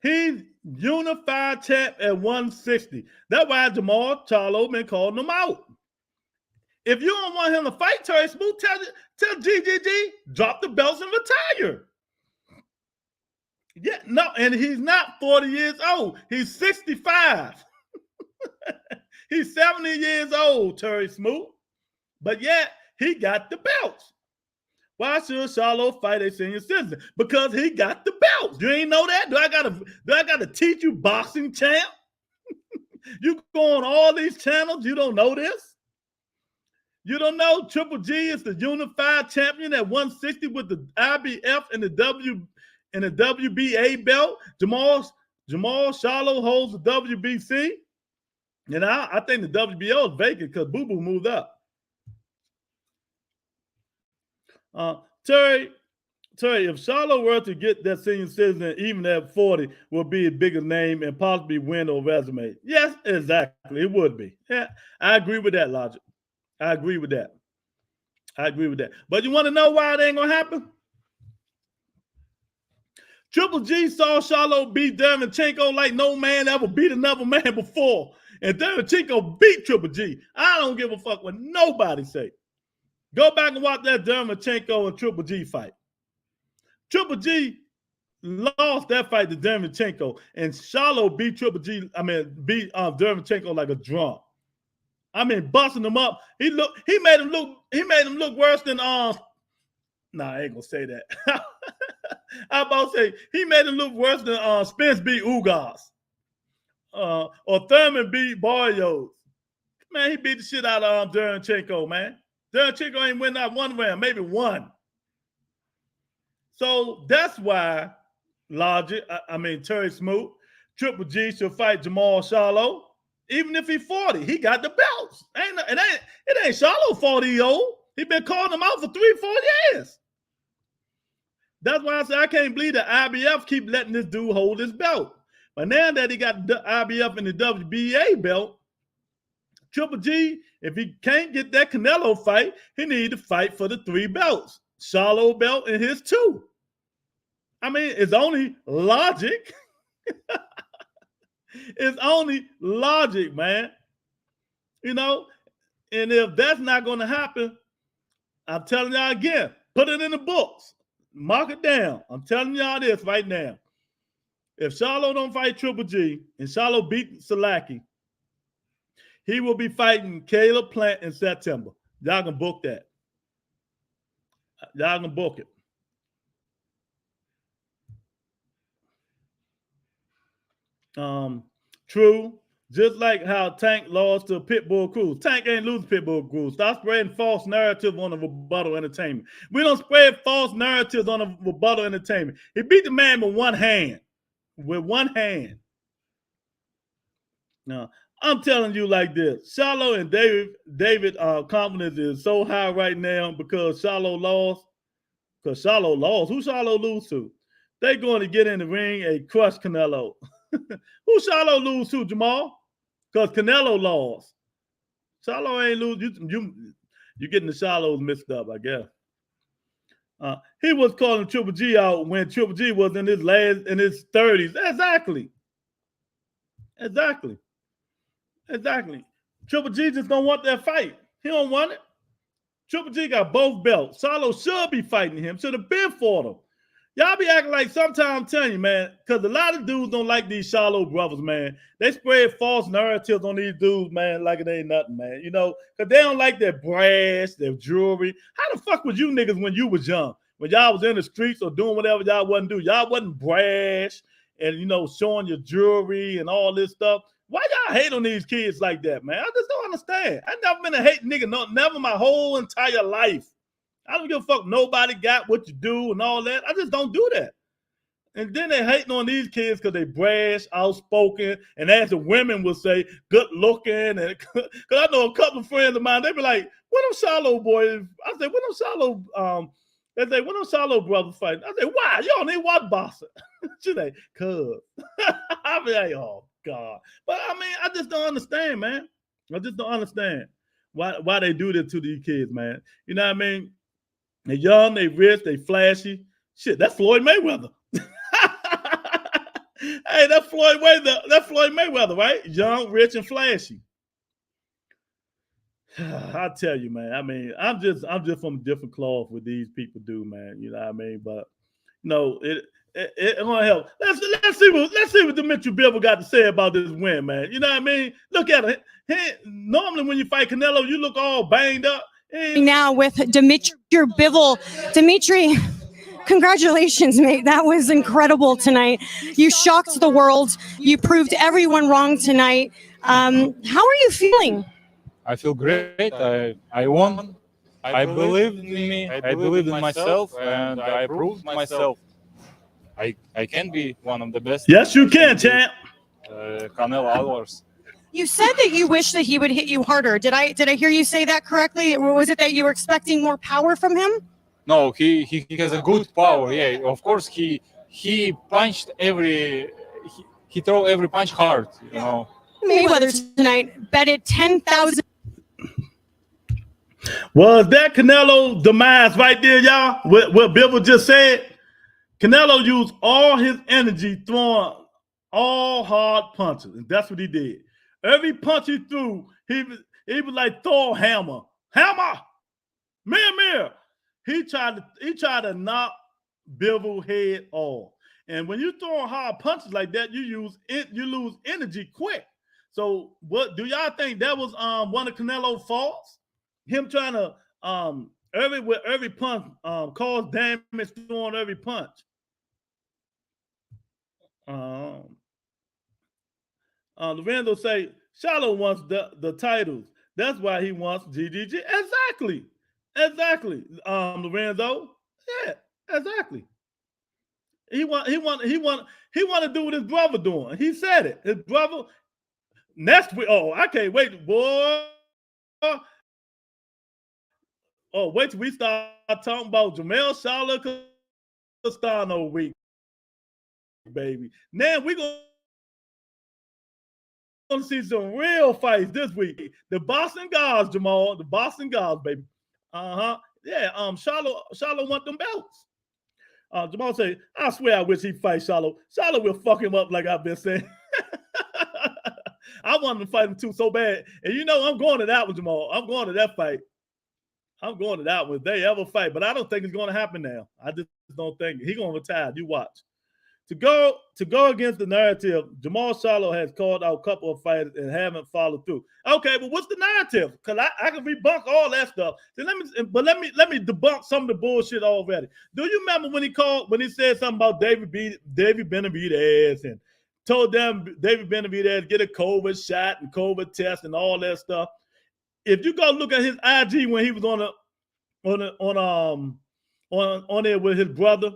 He's unified champ at 160. That's why Jamal Charlo been calling him out. If you don't want him to fight Terry Smoot, tell GGG, drop the belts and retire. Yeah, no, and he's not 40 years old. He's 65. He's 70 years old, Terry Smoot. But yet, he got the belts. Why should Charlo fight a senior citizen? Because he got the belts. You ain't know that? Do I gotta teach you boxing, champ? You go on all these channels, you don't know this? You don't know Triple G is the unified champion at 160 with the IBF and the WBA belt. Jamal Charlo holds the WBC. And I think the WBO is vacant because Boo Boo moved up. Terry, if Charlo were to get that senior citizen, even at 40, will be a bigger name and possibly win or resume. Yes, exactly. It would be. Yeah, I agree with that logic. I agree with that. But you want to know why it ain't going to happen? Triple G saw Charlo beat Derevyanchenko like no man ever beat another man before. And Derevyanchenko beat Triple G. I don't give a fuck what nobody say. Go back and watch that Derevyanchenko and Triple G fight. Triple G lost that fight to Derevyanchenko, and Charlo beat Derevyanchenko like a drunk. I mean, busting him up. He made him look worse than Nah, I ain't gonna say that. I'm about to say he made it look worse than Spence beat Ugas. Or Thurman beat Barrios. Man, he beat the shit out of Duranchenko, man. Duranchenko ain't win not one round, maybe one. So that's why Logic, Terry Smoot, Triple G should fight Jamal Charlo. Even if he's 40, he got the belts. It ain't Charlo 40 old. He been calling him out for 3-4 years. That's why I say I can't believe the IBF keep letting this dude hold his belt. But now that he got the IBF and the WBA belt, Triple G, if he can't get that Canelo fight, he need to fight for the 3 belts. Charlo belt and his 2. I mean, it's only logic. It's only logic, man. You know, and if that's not going to happen, I'm telling y'all again, put it in the books. Mark it down. I'm telling y'all this right now. If Charlo don't fight Triple G and Charlo beat Salaki, he will be fighting Caleb Plant in September. Y'all can book that. Y'all can book it. True. Just like how Tank lost to Pitbull Cruz. Tank ain't losing Pitbull Cruz. Stop spreading false narrative on the rebuttal entertainment. We don't spread false narratives on the rebuttal entertainment. He beat the man with one hand. With one hand. Now, I'm telling you like this. Charlo and David confidence is so high right now because Charlo lost. Because Charlo lost. Who Charlo lose to? They going to get in the ring and crush Canelo. Who Charlo lose to, Jamal? Because Canelo lost. Charlo ain't lose. You getting the Charlos mixed up, I guess. He was calling Triple G out when Triple G was in his 30s. Exactly. Triple G just don't want that fight. He don't want it. Triple G got both belts. Charlo should be fighting him. Should have been for him. Y'all be acting like sometimes I'm telling you, man, because a lot of dudes don't like these Charlo brothers, man. They spread false narratives on these dudes, man, like it ain't nothing, man. You know, because they don't like their brass, their jewelry. How the fuck was you niggas when you was young? When y'all was in the streets or doing whatever y'all wasn't doing? Y'all wasn't brash and, you know, showing your jewelry and all this stuff. Why y'all hate on these kids like that, man? I just don't understand. I never been a hate nigga, never my whole entire life. I don't give a fuck nobody got what you do and all that. I just don't do that. And then they hating on these kids because they brash, outspoken, and as the women will say, good looking. And because I know a couple of friends of mine, they be like, "What them Charlo boys?" I say, "What them Charlo?" They say, "What them Charlo brothers fighting?" I say, "Why? You don't need watch boxing." She like, "Cuz." I be like, "Oh God," but I mean, I just don't understand, man. I just don't understand why they do this to these kids, man. You know what I mean? They're young, they rich, they flashy. Shit, that's Floyd Mayweather. Hey, that's Floyd Mayweather, right? Young, rich, and flashy. I tell you, man. I mean, I'm just from a different cloth with these people do, man. You know what I mean? But no, it won't help. Let's see what DMITRY Bivol got to say about this win, man. You know what I mean? Look at it. Normally when you fight Canelo, you look all banged up. Now with DMITRY Bivol. DMITRY, congratulations, mate. That was incredible tonight. You shocked the world. You proved everyone wrong tonight. How are you feeling? I feel great. I won. I believed in me. I believed in myself, and I proved myself. I can be one of the best. Yes, you can, champ. Canelo Alvarez. You said that you wish that he would hit you harder. Did I hear you say that correctly? Or was it that you were expecting more power from him? No, he has a good power. Yeah, of course he punched he throw every punch hard. You know. Mayweather tonight betted 10,000. Was that Canelo demise right there, y'all? What Bivol just said? Canelo used all his energy throwing all hard punches, and that's what he did. Every punch he threw, he was like Thor hammer, mirror. He tried to knock Bivol head off. And when you throw hard punches like that, you lose energy quick. So what do y'all think that was one of Canelo's faults? Him trying to every punch cause damage on every punch. Lorenzo say Charlo wants the titles. That's why he wants GGG. Exactly. Lorenzo. Yeah, exactly. He want to do what his brother doing. He said it. His brother next week. Oh, I can't wait, boy. Oh, wait till we start talking about Jamel Charlo Castano week, baby. Now we're gonna see some real fights this week. The Boston Guards, Jamal. The Boston Guards, baby. Yeah. Charlo want them belts. Jamal say, I swear I wish he'd fight Charlo. Charlo will fuck him up like I've been saying. I want him to fight him too so bad. And you know I'm going to that one, Jamal. I'm going to that fight. I'm going to that one if they ever fight. But I don't think it's going to happen now. I just don't think he's going to retire. You watch. To go against the narrative, Jamal Charlo has called out a couple of fighters and haven't followed through. Okay, but what's the narrative? Because I can debunk all that stuff. So let me debunk some of the bullshit already. Do you remember when he said something about David Benavidez and told them David Benavidez get a COVID shot and COVID test and all that stuff? If you go look at his IG when he was on there with his brother,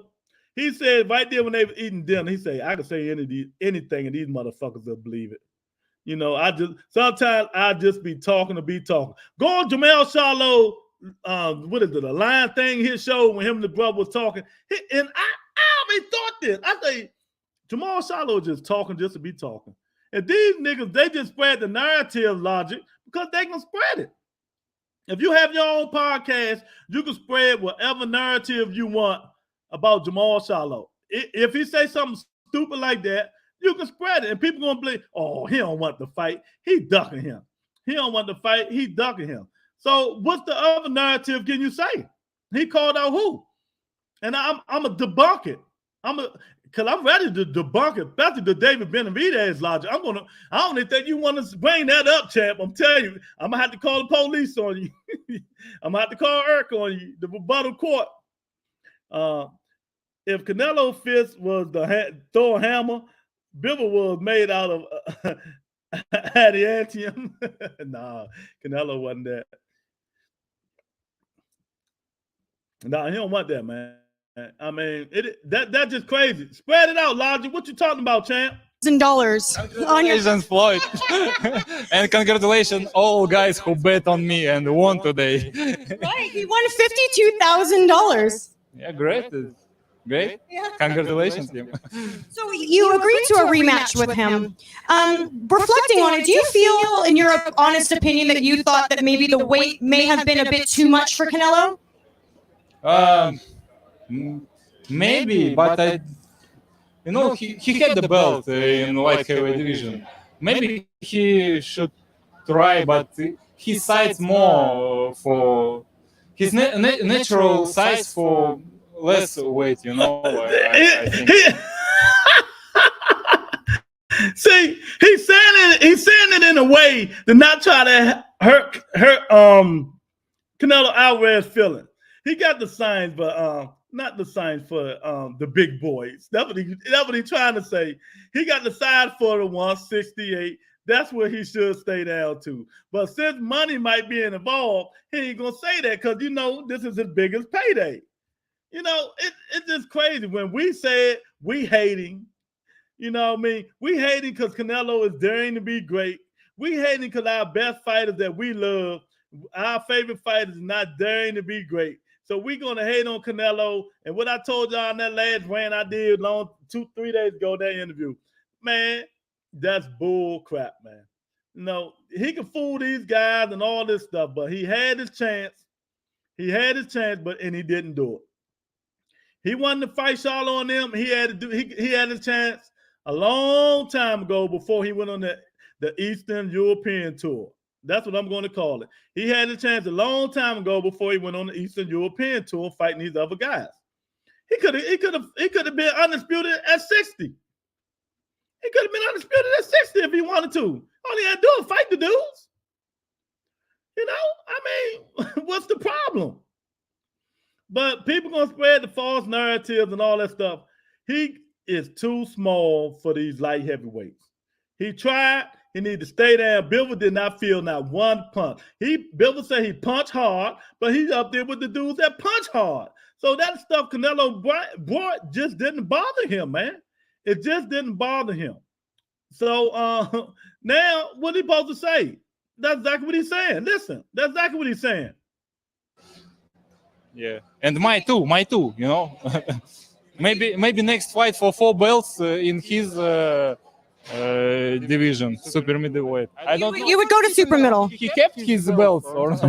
he said right there when they were eating dinner, he said, I can say anything and these motherfuckers will believe it. You know, sometimes I just be talking to be talking. Go on Jamel Charlo, what is it, a line thing his show when him and the brother was talking. And I always thought this. I say, Jamal Charlo just talking just to be talking. And these niggas, they just spread the narrative logic because they can spread it. If you have your own podcast, you can spread whatever narrative you want about Jamal Charlo. If he say something stupid like that, you can spread it. And people going to believe, oh, he don't want to fight. He ducking him. He don't want to fight. He ducking him. So what's the other narrative can you say? He called out who? And I'm a debunk it. Because I'm ready to debunk it, especially the David Benavidez logic. I don't even think you want to bring that up, champ. I'm telling you, I'm going to have to call the police on you. I'm going to have to call Irk on you, the rebuttal court. If Canelo fist was the Thor hammer, Bivol was made out of adamantium. Nah, Canelo wasn't that. Nah, he don't want that, man. I mean, that's just crazy. Spread it out, Logic. What you talking about, champ? Congratulations, Floyd. And congratulations all guys who bet on me and won today. Right, he won $52,000. Yeah, great. Great. Yeah. Congratulations, Tim. So you agreed to a rematch with him. Reflecting on it, do you feel, in your honest opinion, that you thought that maybe the weight may have been a bit too much for Canelo? Maybe, but he had the belt in light heavyweight division. Maybe he should try, but his size more for his natural size for less weight, I think. See, he's saying it in a way to not try to hurt Canelo Alvarez feeling. He got the signs, but not the signs for the big boys. That's what he's trying to say. He got the size for the 168. That's where he should stay down to. But since money might be involved, he ain't gonna say that because this is his biggest payday. It's just crazy when we said we hating. You know what I mean? We hating because Canelo is daring to be great. We hating because our best fighters that we love, our favorite fighters, is not daring to be great. So we're going to hate on Canelo. And what I told y'all in that last rant I did 2-3 days ago, that interview, man, that's bull crap, man. He can fool these guys and all this stuff, but he had his chance. He had his chance, and he didn't do it. He wanted to fight Charlo on them. He had his chance a long time ago before he went on the Eastern European tour. That's what I'm going to call it. He had a chance a long time ago before he went on the Eastern European tour fighting these other guys. He could have been undisputed at 60. He could have been undisputed at 60 if he wanted to. All he had to do was fight the dudes. What's the problem? But people gonna spread the false narratives and all that stuff. He is too small for these light heavyweights. He tried. He needed to stay down. Bivol did not feel not one punch. Bivol said he punched hard, but he's up there with the dudes that punch hard. So that stuff Canelo brought just didn't bother him, man. It just didn't bother him. So now what he supposed to say? That's exactly what he's saying. Listen, that's exactly what he's saying. Yeah, and my too, you know. maybe next fight for 4 belts in his division, super middleweight. I don't know. You would go to super middle. He kept his belts or not?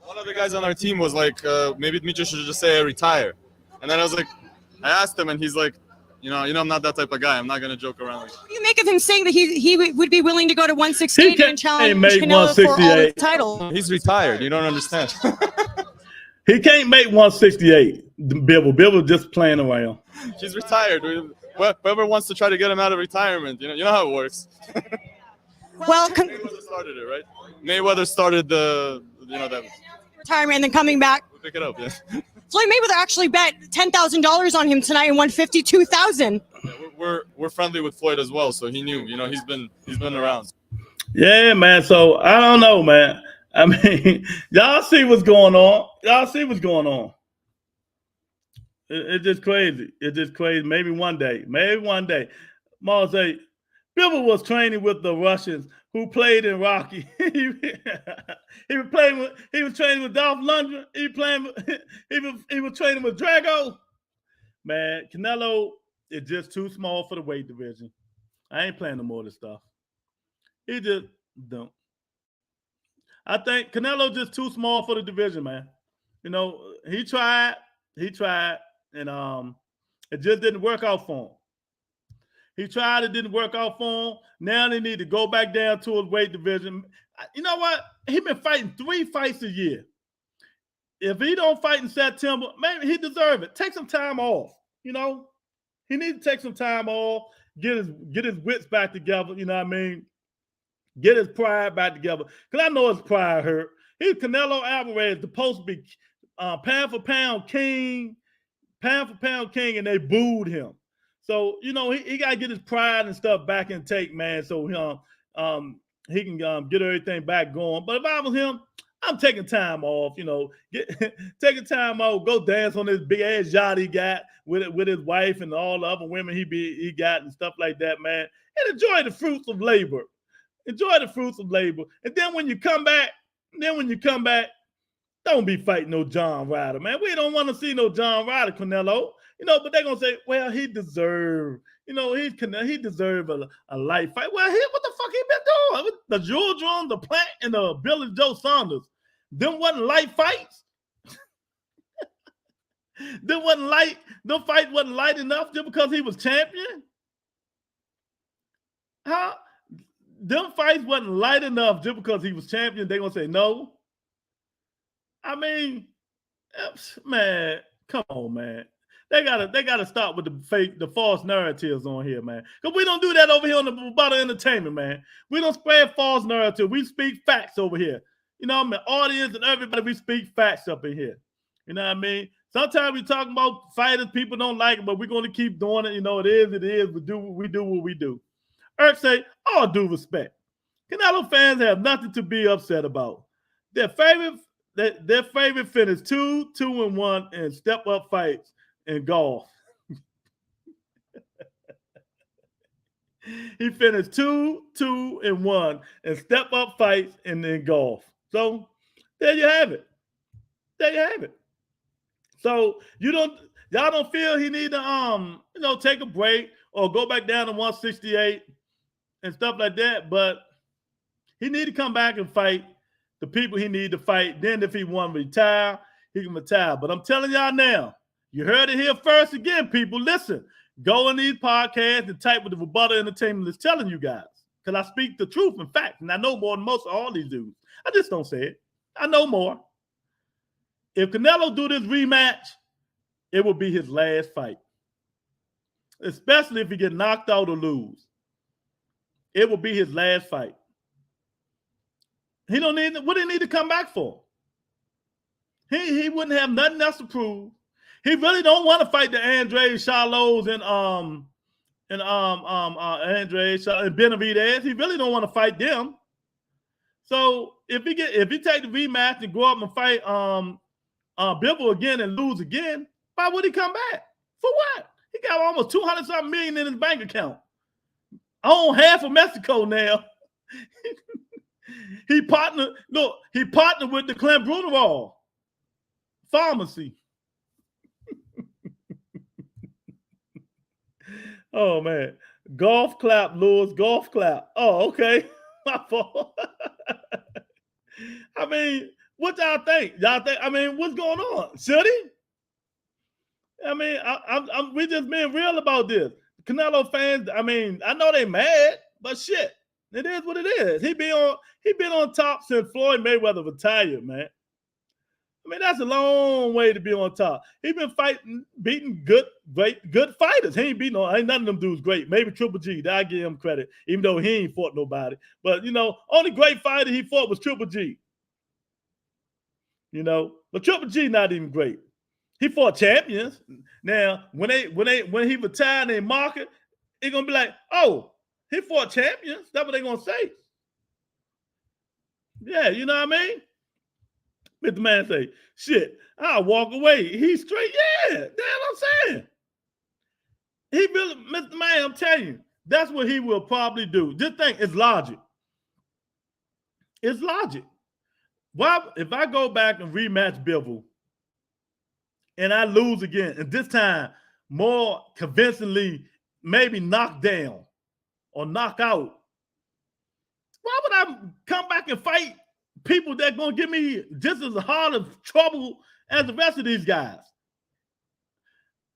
One of the guys on our team was like, maybe DMITRY should just say retire. And then I was like, I asked him, and he's like, you know, I'm not that type of guy. I'm not gonna joke around. What do you make of him saying that he would be willing to go to 168 and challenge make Canelo for all the 168. title? He's retired. You don't understand. He can't make 168. Bivol just playing around. He's retired. Whoever wants to try to get him out of retirement, you know how it works. Well, Mayweather started it, right? Mayweather started the retirement and then coming back. We'll pick it up. Yeah. Floyd Mayweather actually bet $10,000 on him tonight and won $52,000. We're friendly with Floyd as well, so he knew. You know, he's been around. Yeah, man. So I don't know, man. I mean, y'all see what's going on. Y'all see what's going on. It's just crazy. It's just crazy. Maybe one day. Maul say, Bivol was training with the Russians who played in Rocky. he was training with Dolph Lundgren. He was training with Drago. Man, Canelo is just too small for the weight division. I ain't playing no more of this stuff. He just don't. I think Canelo just too small for the division, man. You know, he tried, and it just didn't work out for him. He tried, it didn't work out for him. Now they need to go back down to his weight division. You know what? He been fighting 3 fights a year. If he don't fight in September, maybe he deserve it. Take some time off. You know, he needs to take some time off, get his wits back together. You know what I mean? Get his pride back together. Because I know his pride hurt. He's Canelo Alvarez, supposed to be pound for pound king, and they booed him. So, you know, he got to get his pride and stuff back in take, man, so he can get everything back going. But if I was him, I'm taking time off, you know, taking time off, go dance on this big-ass yacht he got with his wife and all the other women he got and stuff like that, man, and enjoy the fruits of labor. Enjoy the fruits of labor. And then when you come back, don't be fighting no John Ryder, man. We don't want to see no John Ryder, Canelo. You know, but they're going to say, well, he deserved, you know, he deserved a light fight. Well, what the fuck he been doing? The Jules Drum, the Plant, and the Billy Joe Saunders. Them wasn't light fights. Them fight wasn't light enough just because he was champion. How? Them fights wasn't light enough just because he was champion. They're going to say no. I mean, man, come on, man. They gotta stop with the false narratives on here, man. Because we don't do that over here on the Bubata Entertainment, man. We don't spread false narrative. We speak facts over here. You know, I'm the audience and everybody, we speak facts up in here. You know what I mean? Sometimes we talk about fighters, people don't like it, but we're going to keep doing it. You know, it is. We do what we do. Eric say, all due respect. Canelo fans have nothing to be upset about. Their favorite finish 2-2-1 and step-up fights in golf. He finished 2-2-1 and step-up fights in golf. So there you have it. So y'all don't feel he need to take a break or go back down to 168 and stuff like that, but he need to come back and fight the people he need to fight. Then if he want to retire, he can retire. But I'm telling y'all now, you heard it here first again, people. Listen, go in these podcasts and type what the Bubata Entertainment is telling you guys. Because I speak the truth and facts, and I know more than most of all these dudes. I just don't say it. I know more. If Canelo do this rematch, it will be his last fight. Especially if he get knocked out or lose. It will be his last fight. He don't need, what do he need to come back for? He wouldn't have nothing else to prove. He really don't want to fight the Andre Charlos and Andre and Benavidez. He really don't want to fight them. So if he take the rematch and go up and fight Bivol again and lose again, why would he come back? For what? He got almost 200-something million in his bank account. I own half of Mexico now. He partnered with the Clint Brunerall pharmacy. Oh man. Golf clap, Lewis. Golf clap. Oh, okay. My fault. I mean, what y'all think? I mean, what's going on? Should he? I mean, we just being real about this. Canelo fans, I mean, I know they mad, but shit, it is what it is. He been on top since Floyd Mayweather retired, man. I mean, that's a long way to be on top. He been beating good fighters. He ain't none of them dudes great. Maybe Triple G, I give him credit, even though he ain't fought nobody. But only great fighter he fought was Triple G. But Triple G not even great. He fought champions. Now, when he retired and they mark it, it's gonna be like, oh, he fought champions. That's what they're gonna say. Yeah, you know what I mean? Mr. Man say, shit, I'll walk away. He's straight. Yeah, that's what I'm saying. He really, Mr. Man, I'm telling you, that's what he will probably do. This thing is logic. It's logic. Why, if I go back and rematch Bivol and I lose again, and this time more convincingly, maybe knock down or knock out, why would I come back and fight people that gonna give me just as hard of trouble as the rest of these guys?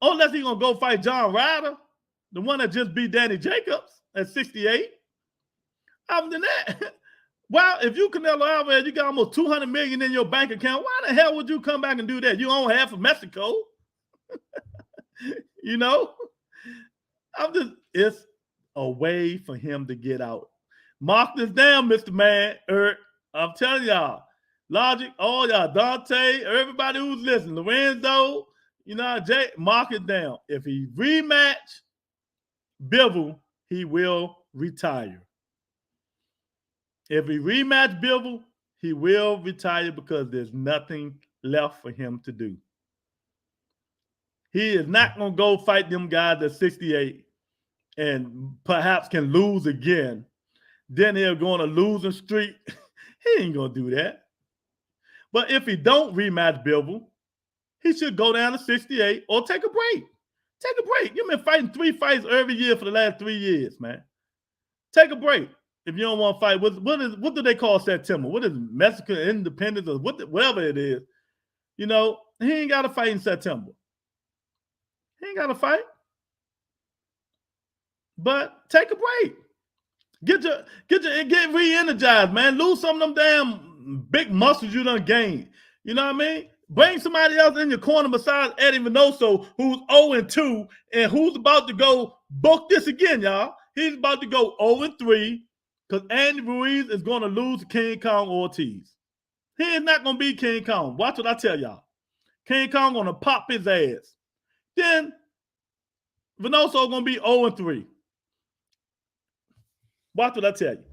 Unless he's gonna go fight John Ryder, the one that just beat Danny Jacobs at 68. Other than that, well, if you Canelo Alvarez, you got almost 200 million in your bank account. Why the hell would you come back and do that? You own half of Mexico. It's a way for him to get out. Mark this down, Mr. Man. I'm telling y'all, Logic, all y'all, Dante, everybody who's listening, Lorenzo, Jay, mark it down. If he rematch Bivol, he will retire. If he rematch Bivol, he will retire because there's nothing left for him to do. He is not going to go fight them guys at 68 and perhaps can lose again. Then they're going to lose a streak. He ain't going to do that. But if he don't rematch Bivol, he should go down to 68 or take a break. Take a break. You've been fighting 3 fights every year for the last 3 years, man. Take a break. If you don't want to fight, what do they call September? What is Mexican independence or whatever it is? He ain't got to fight in September. He ain't got to fight. But take a break. Get re-energized, man. Lose some of them damn big muscles you done gained. You know what I mean? Bring somebody else in your corner besides Eddie Vinoso, who's 0-2 and who's about to go book this again, y'all. He's about to go 0-3 because Andy Ruiz is going to lose to King Kong Ortiz. He is not going to beat King Kong. Watch what I tell y'all. King Kong going to pop his ass. Then Vinoso going to be 0-3. Watch what I tell you.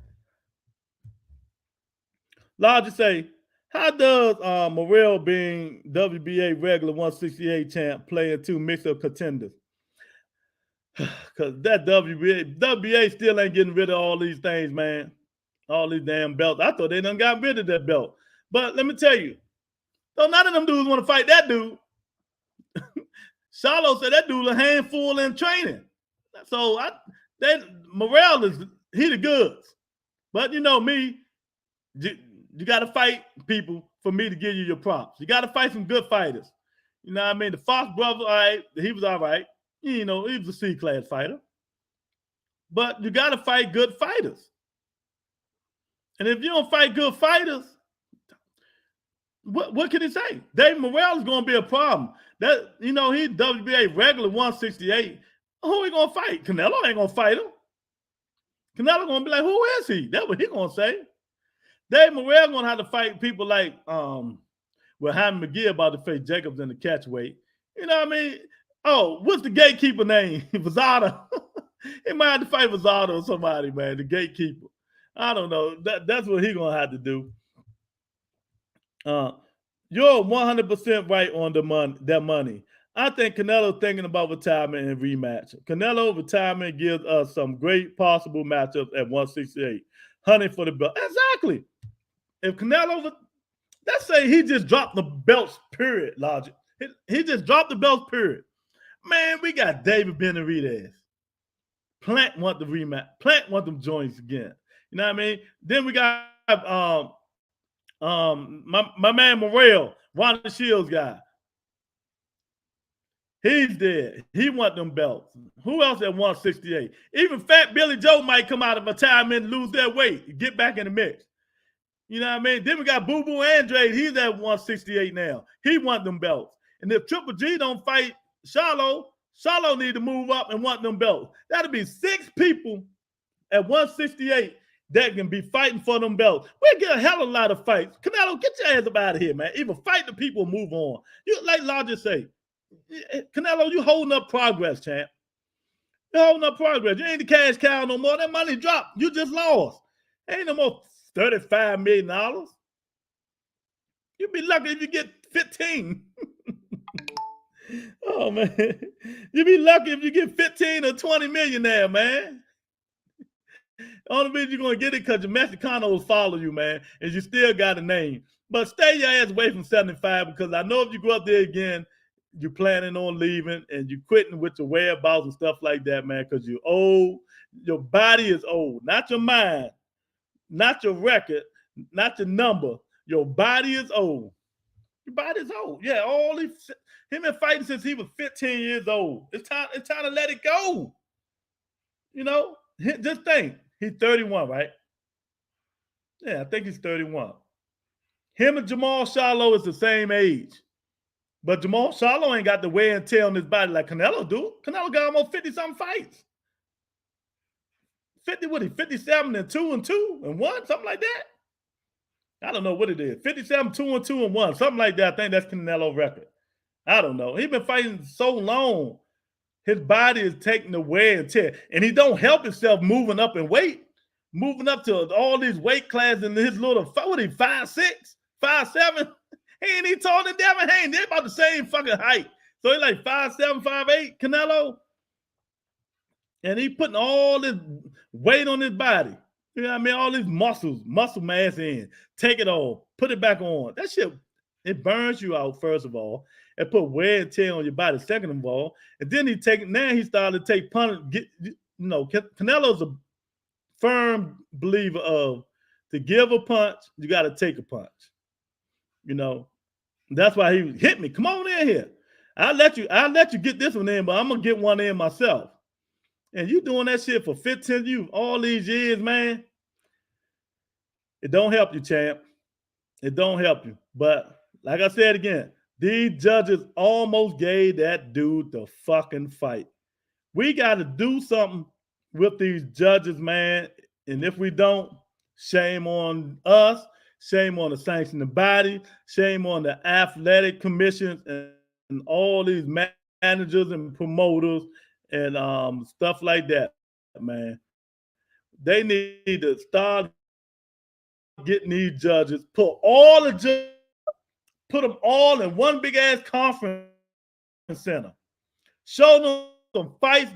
Logic say, how does Morrell being WBA regular 168 champ play into mix-up contenders? Because that WBA still ain't getting rid of all these things, man. All these damn belts. I thought they done got rid of that belt. But let me tell you, though none of them dudes want to fight that dude. Charlo said that dude a handful in training. So Morrell is he the goods. But you know me, you got to fight people for me to give you your props. You got to fight some good fighters. You know what I mean? The Fox brother, all right, he was all right. He was a C-class fighter. But you got to fight good fighters. And if you don't fight good fighters, what can he say? Dave Morrell is going to be a problem. That he's WBA regular 168. Who he going to fight? Canelo ain't going to fight him. Canelo going to be like, who is he? That's what he going to say. Dave Morrell going to have to fight people like, with Hyman McGee about to face Jacobs in the catch weight. You know what I mean? Oh, what's the gatekeeper name? Vazada. He might have to fight Vazada or somebody, man, the gatekeeper. I don't know. That's what he's going to have to do. You're 100% right on that money. I think Canelo thinking about retirement and rematch. Canelo retirement gives us some great possible matchups at 168. Hunting for the belt. Exactly. If Canelo, let's say he just dropped the belts, period, Logic. He just dropped the belts, period. Man, we got David Benavidez. Plant want the rematch. Plant want them joints again. You know what I mean? Then we got my man Morrell, one of the Shields guy. He's dead. He want them belts. Who else at 168? Even Fat Billy Joe might come out of retirement and lose their weight, get back in the mix. You know what I mean? Then we got Boo Boo Andrade. He's at 168 now. He want them belts. And if Triple G don't fight Charlo need to move up and want them belts. That'll be 6 people at 168 that can be fighting for them belts. We'll get a hell of a lot of fights. Canelo, get your ass up out of here, man. Either fight the people or move on. You like Logic say, Canelo, you holding up progress, champ. You're holding up progress. You ain't the cash cow no more. That money dropped. You just lost. Ain't no more $35 million. You'd be lucky if you get 15. Oh, man. You'd be lucky if you get 15 or 20 million there, man. The only reason you're going to get it because your Mexicano will follow you, man, and you still got a name. But stay your ass away from 75 because I know if you go up there again, you're planning on leaving and you're quitting with your whereabouts and stuff like that, man, because you're old. Your body is old, not your mind, not your record, not your number. Your body is old. Your body's old. Yeah, him been fighting since he was 15 years old. It's time to let it go. You know, just think. He's 31, right? Yeah, I think he's 31. Him and Jamal Charlo is the same age. But Jamal Charlo ain't got the wear and tear on his body like Canelo do. Canelo got almost 50-something fights. 57 and 2 and 2 and 1, something like that. I don't know what it is. 57, 2 and 2 and 1, something like that. I think that's Canelo's record. I don't know. He's been fighting so long. His body is taking the wear and tear. And he don't help himself moving up in weight. Moving up to all these weight classes in his little, what is he, 5'6", 5'7"? He ain't even taller than Devin Haney. They're about the same fucking height. So he's like 5'7", 5'8", Canelo. And he putting all this weight on his body. You know what I mean? All these muscle mass in. Take it off. Put it back on. That shit, it burns you out, first of all. And put wear and tear on your body, second of all. And then he started to take punch. Canelo's a firm believer of to give a punch, you got to take a punch. You know, that's why he hit me. Come on in here. I'll let you get this one in, but I'm gonna get one in myself. And you doing that shit for 15 years, all these years, man. It don't help you, champ. It don't help you. But like I said again, these judges almost gave that dude the fucking fight. We got to do something with these judges, man. And if we don't, shame on us. Shame on the sanctioning body. Shame on the athletic commissions and all these managers and promoters and stuff like that, man. They need to start getting these judges, put them all in one big ass conference center. Show them some fights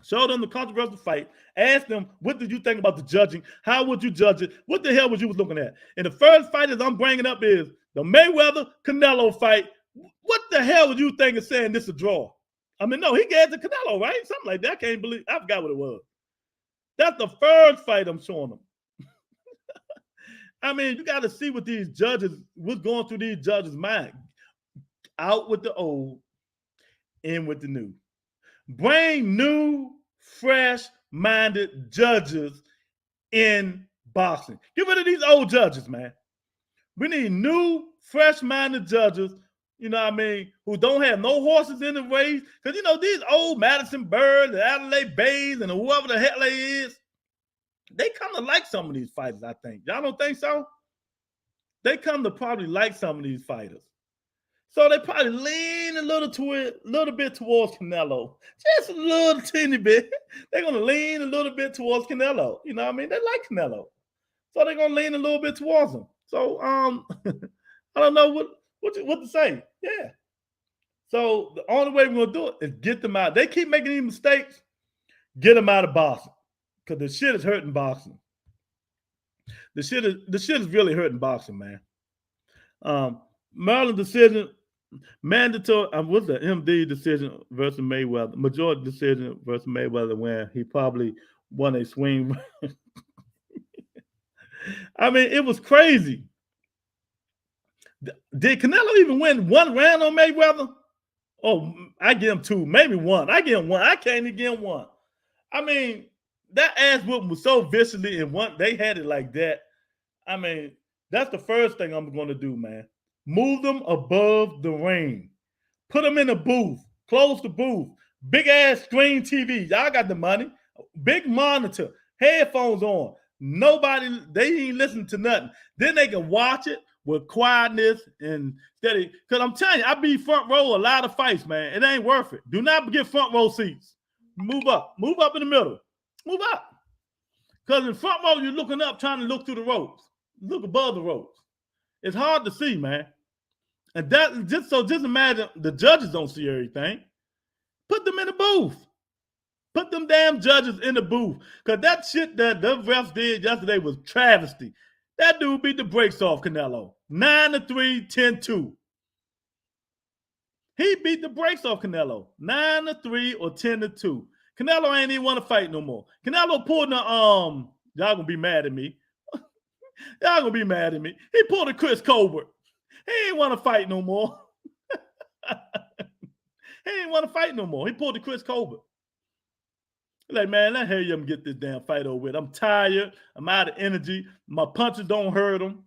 show them the controversial fight. Ask them, what did you think about the judging? How would you judge it? What the hell was you looking at? And the first fight that I'm bringing up is the Mayweather-Canelo fight. What the hell was you thinking saying this a draw? I mean, no, he gave it to Canelo, right? Something like that. I can't believe. I forgot what it was. That's the first fight I'm showing them. I mean, you got to see what these judges, what's going through these judges' mind. Out with the old, in with the new. Bring new, fresh-minded judges in boxing. Get rid of these old judges, man. We need new, fresh-minded judges, you know what I mean, who don't have no horses in the race. Because, you know, these old Madison Bird, the Adelaide Bays, and whoever the hell they is, they kind of like some of these fighters, I think. Y'all don't think so? they come to probably like some of these fighters. So they probably lean a little bit towards Canelo. Just a little teeny bit. They're going to lean a little bit towards Canelo. You know what I mean? They like Canelo. So they're going to lean a little bit towards him. So I don't know what to say. Yeah. So the only way we're going to do it is get them out. They keep making these mistakes. Get them out of boxing. Because the shit is hurting boxing. The shit is really hurting boxing, man. Maryland decision, mandatory. What's the MD decision versus Mayweather? Majority decision versus Mayweather, when he probably won a swing. I mean, it was crazy. Did Canelo even win one round on Mayweather? Oh, I give him two, maybe one. I give him one. I can't even give him one. I mean, that ass whooping was so viciously, and they had it like that. I mean, that's the first thing I'm going to do, man. Move them above the ring. Put them in the booth. Close the booth. Big ass screen TV. Y'all got the money. Big monitor. Headphones on. Nobody, they ain't listening to nothing. Then they can watch it with quietness and steady. Because I'm telling you, I be front row a lot of fights, man. It ain't worth it. Do not get front row seats. Move up. Move up in the middle. Move up. Because in front row, you're looking up, trying to look through the ropes. Look above the ropes. It's hard to see, man. And that just imagine the judges don't see everything. Put them in the booth. Put them damn judges in the booth. Because that shit that the refs did yesterday was travesty. That dude beat the brakes off Canelo. 9-3, 10-2. He beat the brakes off Canelo. 9-3 or 10-2. Canelo ain't even want to fight no more. Canelo pulled the y'all gonna be mad at me. Y'all gonna be mad at me. He pulled a Chris Colbert. He ain't want to fight no more. He ain't want to fight no more. He pulled the Chris Colbert. Like, man, let him get this damn fight over with. I'm tired. I'm out of energy. My punches don't hurt him.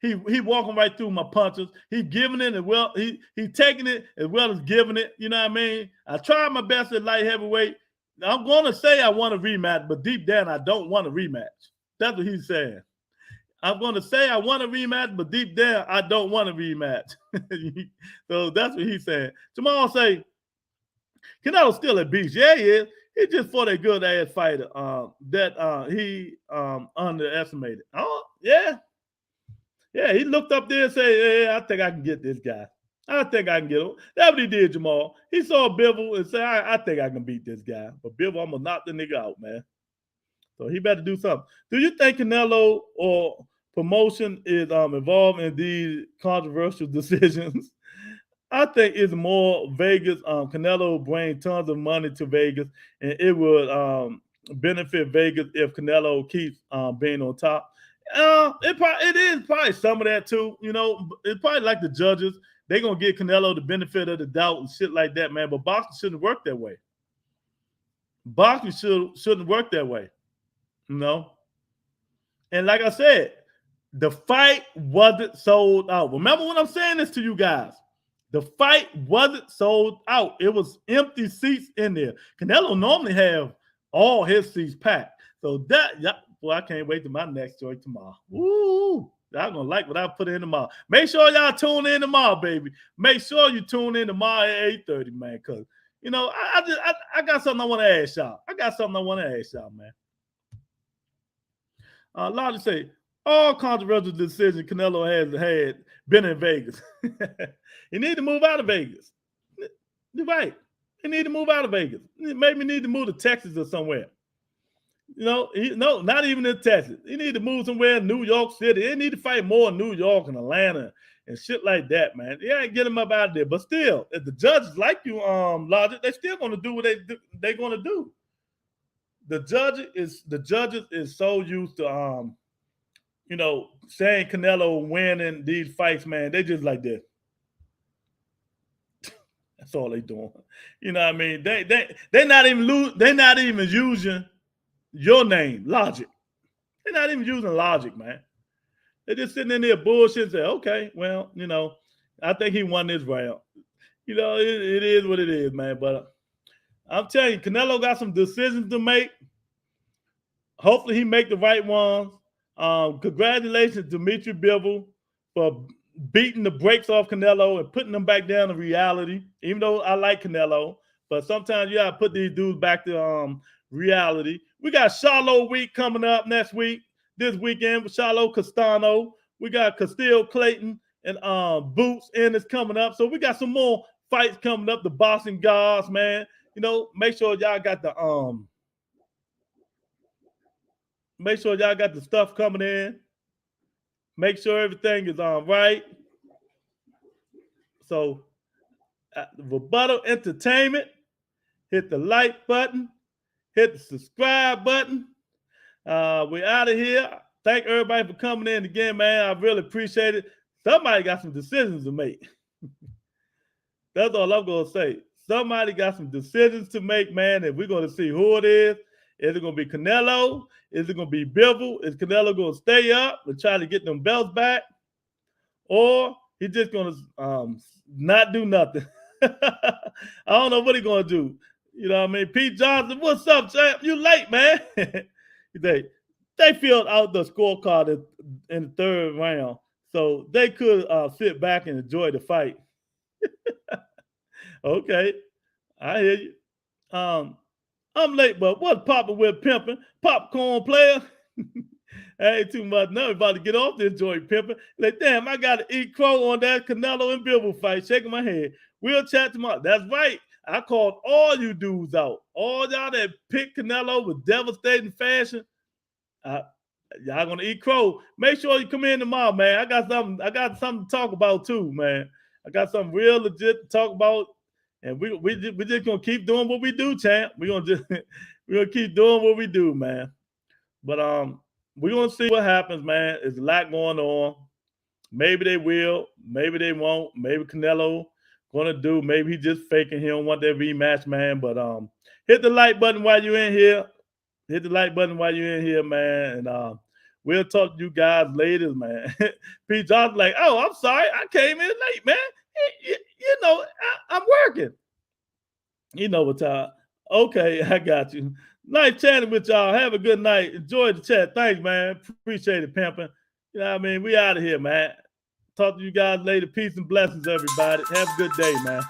He walking right through my punches. He giving it as well. He taking it as well as giving it. You know what I mean? I tried my best at light heavyweight. I'm going to say I want a rematch, but deep down, I don't want a rematch. That's what he's saying. I'm going to say I want a rematch, but deep down, I don't want a rematch. So that's what he's saying. Jamal say, Canelo's still a beast. Yeah, he is. He just fought a good-ass fighter that he underestimated. Oh, yeah. Yeah, he looked up there and said, hey, I think I can get this guy. I think I can get him. That's what he did, Jamal. He saw Bivol and said, I think I can beat this guy. But Bivol, I'm going to knock the nigga out, man. So he better do something. Do you think Canelo or promotion is involved in these controversial decisions? I think it's more Vegas. Canelo bring tons of money to Vegas, and it would benefit Vegas if Canelo keeps being on top. It is probably some of that too. You know, it's probably like the judges. They're going to give Canelo the benefit of the doubt and shit like that, man. But boxing shouldn't work that way. Boxing shouldn't work that way. You know? And like I said, the fight wasn't sold out. Remember when I'm saying this to you guys? The fight wasn't sold out. It was empty seats in there. Canelo normally have all his seats packed. So that, boy, I can't wait to my next joint tomorrow. Woo! Y'all gonna like what I put in tomorrow. Make sure y'all tune in tomorrow, baby. Make sure you tune in tomorrow at 8:30, man. Cause you know, I got something I want to ask y'all. Man. Logic say all controversial decisions Canelo has had been in Vegas. He need to move out of Vegas. You're right. He need to move out of Vegas. Maybe need to move to Texas or somewhere. You know, no, not even in Texas. He need to move somewhere in New York City. He need to fight more in New York and Atlanta and shit like that, man. Yeah, ain't get him up out there. But still, if the judges like you, Logic, they still gonna do what they're gonna do. The judges is so used to you know, saying Canelo winning these fights, man. They just like this. That's all they doing. You know what I mean? They not even using your name, Logic. They're not even using Logic, man. They're just sitting in there bullshit and say, okay, well, you know, I think he won this round. You know, it is what it is, man. But I'm telling you, Canelo got some decisions to make. Hopefully he make the right ones. Congratulations to DMITRY Bivol for beating the brakes off Canelo and putting them back down to reality. Even though I like Canelo, but sometimes you gotta put these dudes back to reality. We got Charlo week coming up this weekend with Charlo Castano. We got Castile Clayton and Boots is coming up. So we got some more fights coming up. The boxing gods, man. You know, make sure y'all got the stuff coming in. Make sure everything is right. So, Rebuttal Entertainment, hit the like button, hit the subscribe button. We're out of here. Thank everybody for coming in again, man. I really appreciate it. Somebody got some decisions to make. That's all I'm going to say. Somebody got some decisions to make, man, and we're going to see who it is. Is it going to be Canelo? Is it going to be Bivol? Is Canelo going to stay up and try to get them belts back? Or he's just going to not do nothing? I don't know what he's going to do. You know what I mean? Pete Johnson, what's up, champ? You late, man. They filled out the scorecard in the third round, so they could sit back and enjoy the fight. Okay, I hear you. I'm late, but what's popping with pimping? Popcorn player. Ain't too much. Now about to get off to enjoy pimping. Like, damn, I got to eat crow on that Canelo and Bivol fight. Shaking my head. We'll chat tomorrow. That's right. I called all you dudes out. All y'all that picked Canelo with devastating fashion. Y'all gonna eat crow. Make sure you come in tomorrow, man. I got something to talk about too, man. I got something real legit to talk about. And we just gonna keep doing what we do, champ. We're gonna keep doing what we do, man. But we're gonna see what happens, man. There's a lot going on. Maybe they will, maybe they won't. Maybe Canelo gonna do. Maybe he just faking. He don't want that rematch, man. But hit the like button while you're in here. Hit the like button while you're in here, man. And we'll talk to you guys later, man. Pete Johnson like, oh, I'm sorry, I came in late, man. You know, I'm working. You know what time. Okay, I got you. Nice chatting with y'all. Have a good night. Enjoy the chat. Thanks, man. Appreciate it, pimping. You know what I mean? We out of here, man. Talk to you guys later. Peace and blessings, everybody. Have a good day, man.